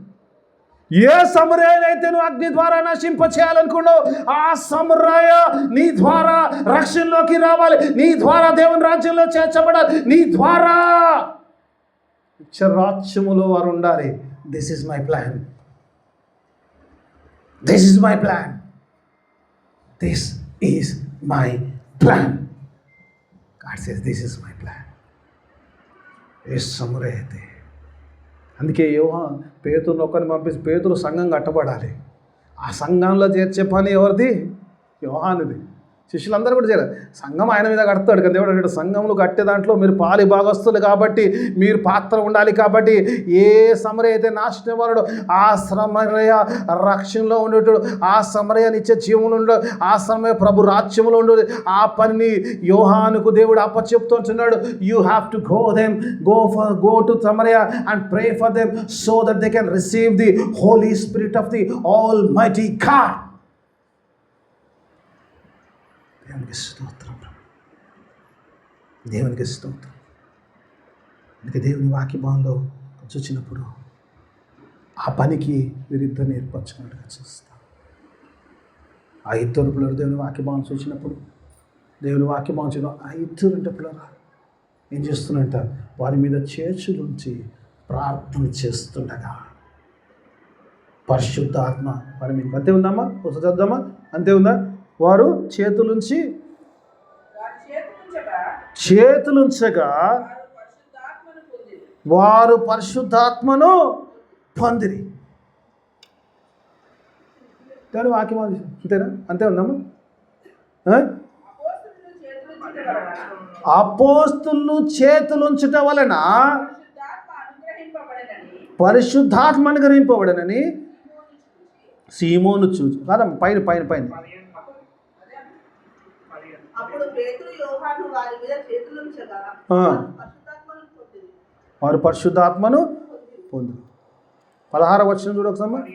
ఏ సమరయనైతే నువ్వు అగ్ని ద్వారా నశింప చేయాలనుకున్నావు, ఆ సమరయ నీ ద్వారా రక్షణలోకి రావాలి, నీ ద్వారా దేవుని రాజ్యంలో చేర్చబడాలి, నీ ద్వారా రాజ్యములో వారు ఉండాలి. This is my plan. This is my plan. This is my plan. God says this is my plan. ఏ సమరయ అయితే, అందుకే పేతురుని ఒక్కరిని పంపించి పేతురు సంఘం కట్టబడాలి. ఆ సంఘంలో చేర్చే పని ఎవరిది? యోహానుది. శిష్యులందరూ కూడా చేయాలి. సంఘం ఆయన మీద కడతాడు కదా దేవుడు. అంటే సంఘంలో కట్టే దాంట్లో మీరు పాలి భాగస్తులు కాబట్టి, మీరు పాత్ర ఉండాలి కాబట్టి, ఏ సమరయ అయితే నాశనం వాడు, ఆ సమరయ రక్షణలో ఉండేటాడు, ఆ సమరయ నిత్య జీవంలో ఉండడు, ఆ సమరయ ప్రభు రాజ్యంలో ఉండదు. ఆ పనిని యోహానుకు దేవుడు అప్పచెప్తున్నాడు. You have to go to Samaria and pray for them so that they can receive the holy spirit of the almighty God. దేవునికి స్తోత్రం. దేవునికి స్తోత్రం. అందుకే దేవుని వాక్యభావంలో చూసినప్పుడు ఆ పనికి వీరిద్దరిని ఏర్పరచుకున్నట్టుగా చూస్తాం. ఆ ఇద్దరు పిల్లలు దేవుని వాక్యభావం చూసినప్పుడు, దేవుని వాక్యభావం చూసిన ఆ ఇద్దరు అంటే పిల్లరా ఏం చేస్తున్నట్ట, వారి మీద చేర్చులుంచి ప్రార్థన చేస్తుండగా పరిశుద్ధాత్మ వారి మీద. అంతే ఉందమ్మా, ఒకసారి చదువుదామా. అంతే ఉందా? వారు చేతులుంచగా వారు పరిశుద్ధాత్మను పొందిరి. దాని వాక్యం అంతేనా? అంతే ఉందమ్మా. అపోస్తులు చేతులుంచుట వలన పరిశుద్ధాత్మ అనుగ్రహింపబడనని సీమోను చూచి. కాదమ్మా, పైన పైన పైన వారు పరిశుద్ధాత్మను పొందు. 16వ వచనం చూడ ఒకసారి.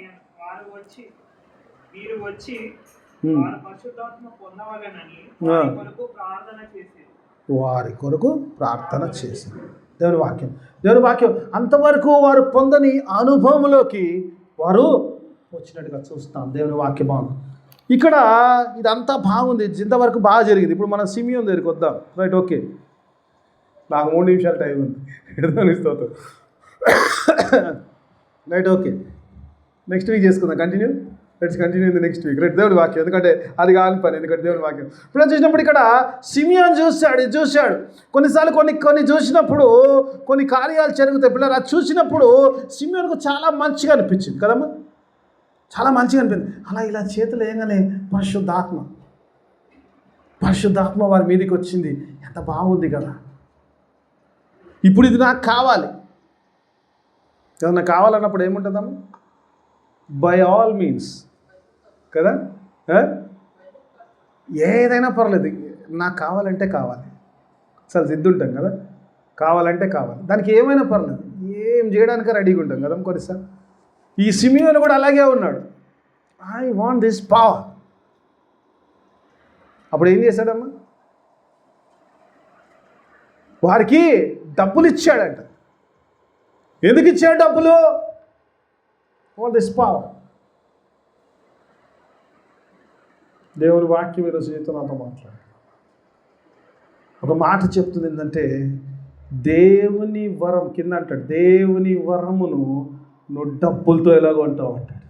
వారి కొరకు ప్రార్థన చేసి. దేవుని వాక్యం అంతవరకు వారు పొందని అనుభవంలోకి వారు వచ్చినట్టుగా చూస్తాం. దేవుని వాక్య బాగుంది. ఇక్కడ ఇదంతా బాగుంది, ఇంతవరకు బాగా జరిగింది. ఇప్పుడు మనం సిమియోన్ దగ్గరికి వద్దాం. Right, okay. నాకు 3 నిమిషాలు టైం ఉంది. స్తోత్రం. Right, okay. నెక్స్ట్ వీక్ చేసుకుందాం. Let's continue in the next week. Right, దేవుడి వాక్యం. ఎందుకంటే అది కాని పని, ఎందుకంటే దేవుడి వాక్యం. ఇప్పుడు చూసినప్పుడు ఇక్కడ సిమియోన్ చూశాడు. కొన్నిసార్లు కొన్ని చూసినప్పుడు కొన్ని కార్యాలు జరుగుతాయి పిల్లలు. అది చూసినప్పుడు సిమియోన్కు చాలా మంచిగా అనిపించింది కదమ్మా, చాలా మంచిగా అనిపించింది. అలా ఇలా చేతులు వేయగానే పరిశుద్ధాత్మ వారి మీదకి వచ్చింది. ఎంత బాగుంది కదా. ఇప్పుడు ఇది నాకు కావాలి. ఏదన్నా కావాలన్నప్పుడు ఏముంటుందమ్మా? బై ఆల్ మీన్స్ కదా, ఏదైనా పర్లేదు, నాకు కావాలంటే కావాలి. అసలు జిద్దు ఉంటాం కదా, కావాలంటే కావాలి. దానికి ఏమైనా పర్లేదు, ఏం చేయడానికి రెడీగా ఉంటాం కదా కొన్నిసార్లు. ఈ సిమియోను కూడా అలాగే ఉన్నాడు. I want this power. అప్పుడు ఏం చేశాడమ్మా? వారికి డబ్బులు ఇచ్చాడంట. ఎందుకు ఇచ్చాడు డబ్బులు? Want this power. దేవుని వాక్యం ఈరోజు జీవితం నాతో మాట్లాడు. ఒక మాట చెప్తుంది ఏంటంటే, దేవుని వరం కింద అంటాడు, దేవుని వరమును నువ్వు డబ్బులతో ఎలాగో అంటావు అంటాడు.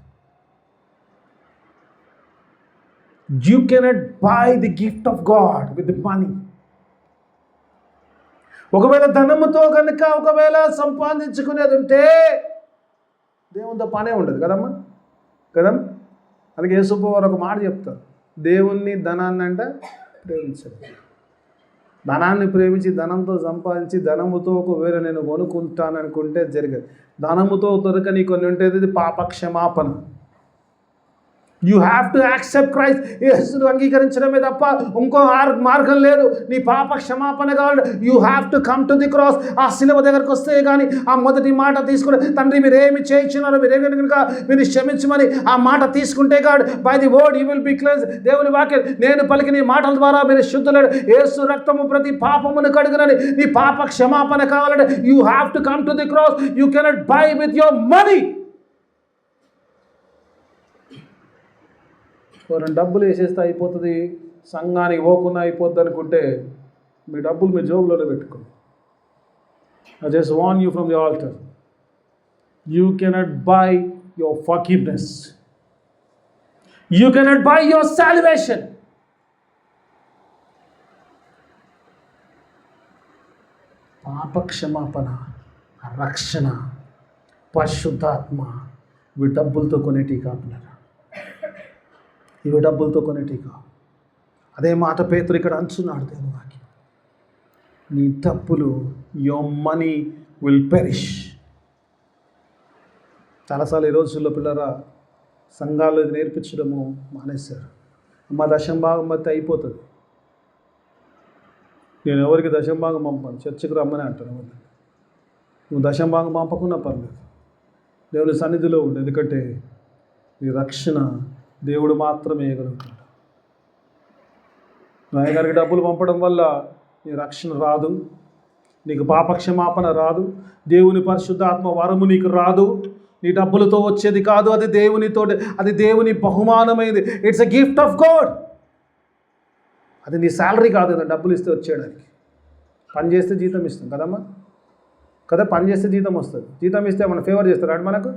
You cannot by the gift of God with the money. ఒకవేళ ధనముతో కనుక ఒకవేళ సంపాదించుకునేది ఉంటే దేవునితో పనే ఉండదు కదమ్మా. అందుకే యేసుప్రభు వారు ఒక మాట చెప్తారు, దేవుణ్ణి ధనాన్ని అంట ప్రేమించదు. ధనాన్ని ప్రేమించి ధనంతో సంపాదించి ధనముతో ఒకవేళ నేను కొనుక్కుంటాను అనుకుంటే జరగదు. ధనముతో దొరకని కొన్ని ఉంటుంది, ఇది పాప క్షమాపణ. You have to accept Christ. యేసును అంగీకరించడమే తప్ప ఇంకో మార్గం లేదు. నీ పాప క్షమాపణ కావాలి. You have to come to the cross. ఆ శిలువ దగ్గరకు వస్తే కానీ ఆ మొదటి మాట తీసుకుని, తండ్రి మీరు ఏమి చేయించున్నారో మీరేమి కనుక మీరు క్షమించమని ఆ మాట తీసుకుంటే కాదు, by the word you will be cleansed. దేవుని వాక్యం, నేను పలికిన ఈ మాటల ద్వారా మీరు శుద్ధులడు. యేసు రక్తము ప్రతి పాపమును కడుగునని. నీ పాప క్షమాపణ కావాలంటే you have to come to the cross. You cannot by with your money. రెండు డబ్బులు వేసేస్తే అయిపోతుంది, సంఘానికి పోకుండా అయిపోద్ది అనుకుంటే మీ డబ్బులు మీ జోబులోనే పెట్టుకోండి. I just warn you from the altar. You cannot buy your forgiveness. You cannot buy your salvation. పాప క్షమాపణ, రక్షణ, పరిశుద్ధాత్మ ఇవి డబ్బులతో కొనేటి కాపులరా. ఇవి డబ్బులతో కొనేటి కావు. అదే మాట పేతురు ఇక్కడ అంచున్నాడు దేవుని వాక్యం. నీ డబ్బులు, యువర్ మనీ విల్ పెరిష్. చాలాసార్లు ఈ రోజుల్లో పిల్లరా సంఘాలు ఇది నేర్పించడము మానేశారు. అమ్మ దశంభాగం బట్టి అయిపోతుంది. నేను ఎవరికి దశంభాగం పంపాను, చర్చకు రమ్మని అంటాను. నువ్వు దశంభాగం పంపకున్నా పర్లేదు, దేవుని సన్నిధిలో ఉండు. ఎందుకంటే నీ రక్షణ దేవుడు మాత్రమే వేయగలుగుతాడు. నాయగారికి డబ్బులు పంపడం వల్ల నీ రక్షణ రాదు, నీకు పాపక్షమాపణ రాదు, దేవుని పరిశుద్ధాత్మ వరము నీకు రాదు. నీ డబ్బులతో వచ్చేది కాదు, అది దేవునితో, అది దేవుని బహుమానమైంది. It's a gift of God. అది నీ శాలరీ కాదు, డబ్బులు ఇస్తే వచ్చేయడానికి. పని చేస్తే జీతం ఇస్తాం కదమ్మా, కదా, పని చేస్తే జీతం వస్తుంది. జీతం ఇస్తే మన ఫేవర్ చేస్తాడు అటు, మనకు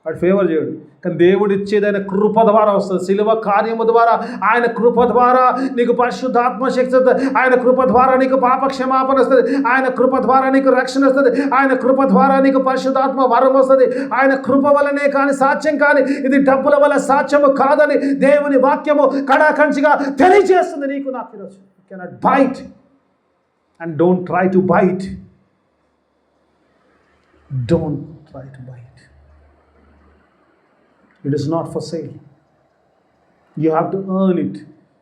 అటు ఫేవర్ చేయడు. కానీ దేవుడు ఇచ్చేది ఆయన కృప ద్వారా వస్తుంది. శిలువ కార్యము ద్వారా, ఆయన కృప ద్వారా నీకు పరిశుద్ధాత్మ శక్తి వస్తుంది. ఆయన కృప ద్వారా నీకు పాపక్షమాపణ వస్తుంది. ఆయన కృప ద్వారా నీకు రక్షణ వస్తుంది. ఆయన కృప ద్వారా నీకు పరిశుద్ధాత్మ వరం వస్తుంది. ఆయన కృప వలనే కానీ సాధ్యం కానీ, ఇది డబ్బుల వల్ల సాధ్యము కాదని దేవుని వాక్యము కడాకంచిగా తెలియజేస్తుంది నీకు నాకు ఈరోజు. You cannot by it and don't try to buy it. Don't try to buy it. It is not for sale. You have to earn it.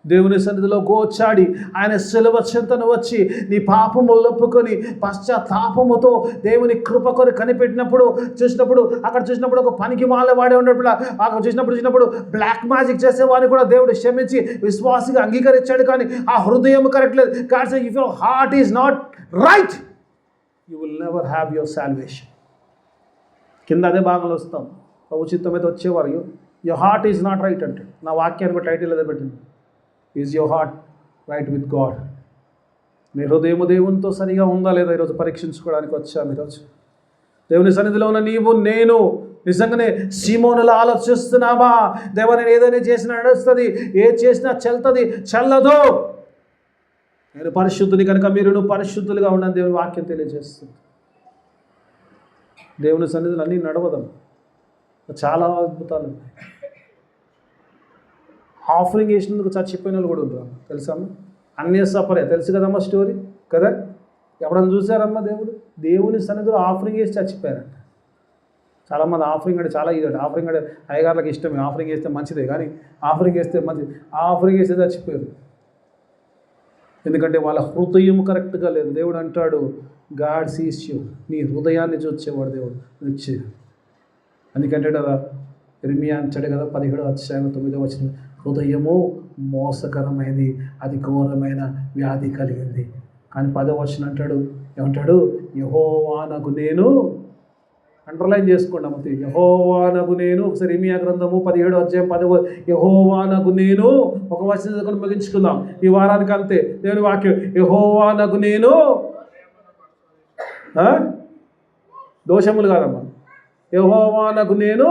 దేవుని సన్నిధిలో గోచాడి ఆయన శిలువ చెంతను వచ్చి నీ పాపములు ఒప్పుకొని పశ్చాత్తాపముతో దేవుని కృప కొరకు కనిపెట్టినప్పుడు అక్కడ చూసినప్పుడు ఒక పనికి వాడే ఉన్నప్పుడు, అక్కడ చూసినప్పుడు బ్లాక్ మ్యాజిక్ చేసేవాడిని కూడా దేవుడు క్షమించి విశ్వాసిగా అంగీకరించాడు. కానీ ఆ హృదయం కరెక్ట్ లేదు. God says, if your heart is not right, you will never have your salvation. కింద అదే భాగంలో వస్తాం. ఉచితం అయితే వచ్చేవారు, your heart is not right అంటే. నా వాక్యానికి టైటిల్ అదే పెట్టింది, is your heart right with God. నీ హృదయము దేవునితో సరిగా ఉందా లేదా ఈరోజు పరీక్షించుకోవడానికి వచ్చాము. ఈరోజు దేవుని సన్నిధిలో ఉన్న నీవు నేను నిజంగానే సీమోనులా ఆలోచిస్తున్నామా? దేవా నేను ఏదైనా చేసినా నడుస్తుంది, ఏది చేసినా చెల్తుంది, చల్లదు. నేను పరిశుద్ధుని కనుక మీరు పరిశుద్ధులుగా ఉండని దేవుని వాక్యం తెలియజేస్తుంది. దేవుని సన్నిధిలో అన్నీ నడవదాం. చాలా అద్భుతాలు ఉన్నాయి. ఆఫరింగ్ వేసినందుకు చచ్చిపోయిన వాళ్ళు కూడా ఉంటారు తెలుసమ్మా. అన్నీ సపరే తెలుసు కదమ్మా స్టోరీ కదా. ఎప్పుడన్నా చూసారమ్మా దేవుని సన్నిధిలో ఆఫరింగ్ వేసి చచ్చిపోయారంట. చాలామంది ఆఫరింగ్ అంటే చాలా ఇదండి. ఆఫరింగ్ అంటే అయ్యగారులకు ఇష్టమే, ఆఫరింగ్ వేస్తే మంచిదే, కానీ ఆఫరింగ్ వేస్తే మంచిది, ఆఫరింగ్ వేస్తే చచ్చిపోయారు. ఎందుకంటే వాళ్ళ హృదయం కరెక్ట్గా లేదు. దేవుడు అంటాడు, గాడ్ సీస్ యూ. నీ హృదయాన్ని చూసేవాడు దేవుడు వచ్చేది. అందుకంటే కదా ఇర్మియా అంటాడు కదా 17:9 హృదయము మోసకరమైనది, అది ఘోరమైన వ్యాధి కలిగింది. కానీ 10వ అంటాడు, ఏమంటాడు? యెహోవానగు నేను, అండర్లైన్ చేసుకోండి అమ్మ, యెహోవానగు నేను. ఒకసారి ఇర్మియా గ్రంథము 17:10 యెహోవానగు నేను. ఒక వచనం ముగించుకుందాం ఈ వారానికి అంతే. దేవుని వాక్యం, యెహోవానగు నేను. దోషములు కాదమ్మా, యెహోవానగు నేను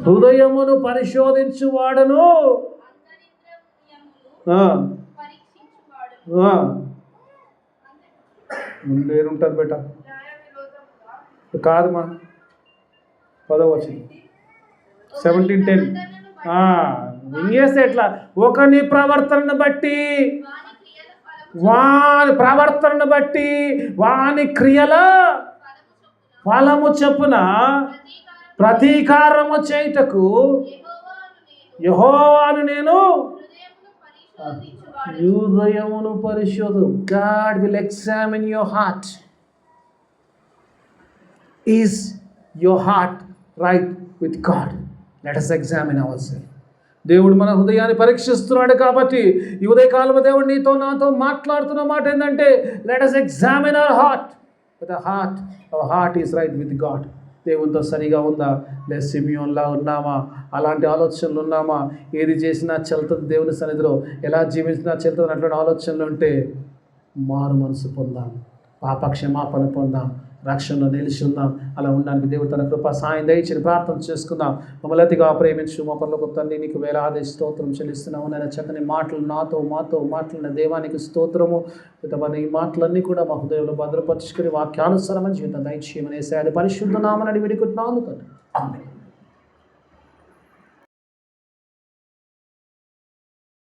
హృదయమును పరిశోధించువాడను, ముందేరుంటుంది బేట కాదమ్మా. 10వ 17:10 ఇంకేస్తే ఎట్లా? ఒకని ప్రవర్తనను బట్టి, వాని ప్రవర్తనను బట్టి వాని క్రియల ఫలము చొప్పున ప్రతీకారము చేయుటకు యెహోవాను నేను హృదయమును పరిశోధు. God will examine your heart. Is your heart right with God? Let us examine ourselves. దేవుడు మన హృదయాన్ని పరీక్షిస్తున్నాడు కాబట్టి ఈ ఉదయకాలము దేవుడు నీతో నాతో మాట్లాడుతున్న మాట ఏంటంటే, let us examine our heart. With the heart, our heart is right with God. దేవునితో సరిగా ఉందా, లేదా సిమియోన్లా ఉన్నామా, అలాంటి ఆలోచనలు ఉన్నామా, ఏది చేసినా చెల్తుంది దేవుని సన్నిధిలో, ఎలా జీవించినా చెల్తుంది అటువంటి ఆలోచనలు ఉంటే మారు మనసు పొందాం, పాప క్షమాపణ పొందాం, రక్షణలో నిలిచి ఉందాం. అలా ఉండడానికి దేవుడు తన కృప సాయం దయచేసి ప్రార్థన చేసుకుందాం. మమ్మల్ని అతిగా ప్రేమించు మా పరలోకపు తండ్రి, నీకు వేలాది స్తోత్రం చెల్లిస్తున్నాము. నేను చక్కని మాటలు మాతో మాట్లాడిన దేవానికి స్తోత్రము. ఈ మాటలన్నీ కూడా మా హృదయంలో భద్రపరుచుకుని వాక్యానుసారమైన జీవితం దయచేయమని యేసయ్య పరిశుద్ధ నామమున వేడుకుంటున్నాము తండ్రి. ఆమేన్.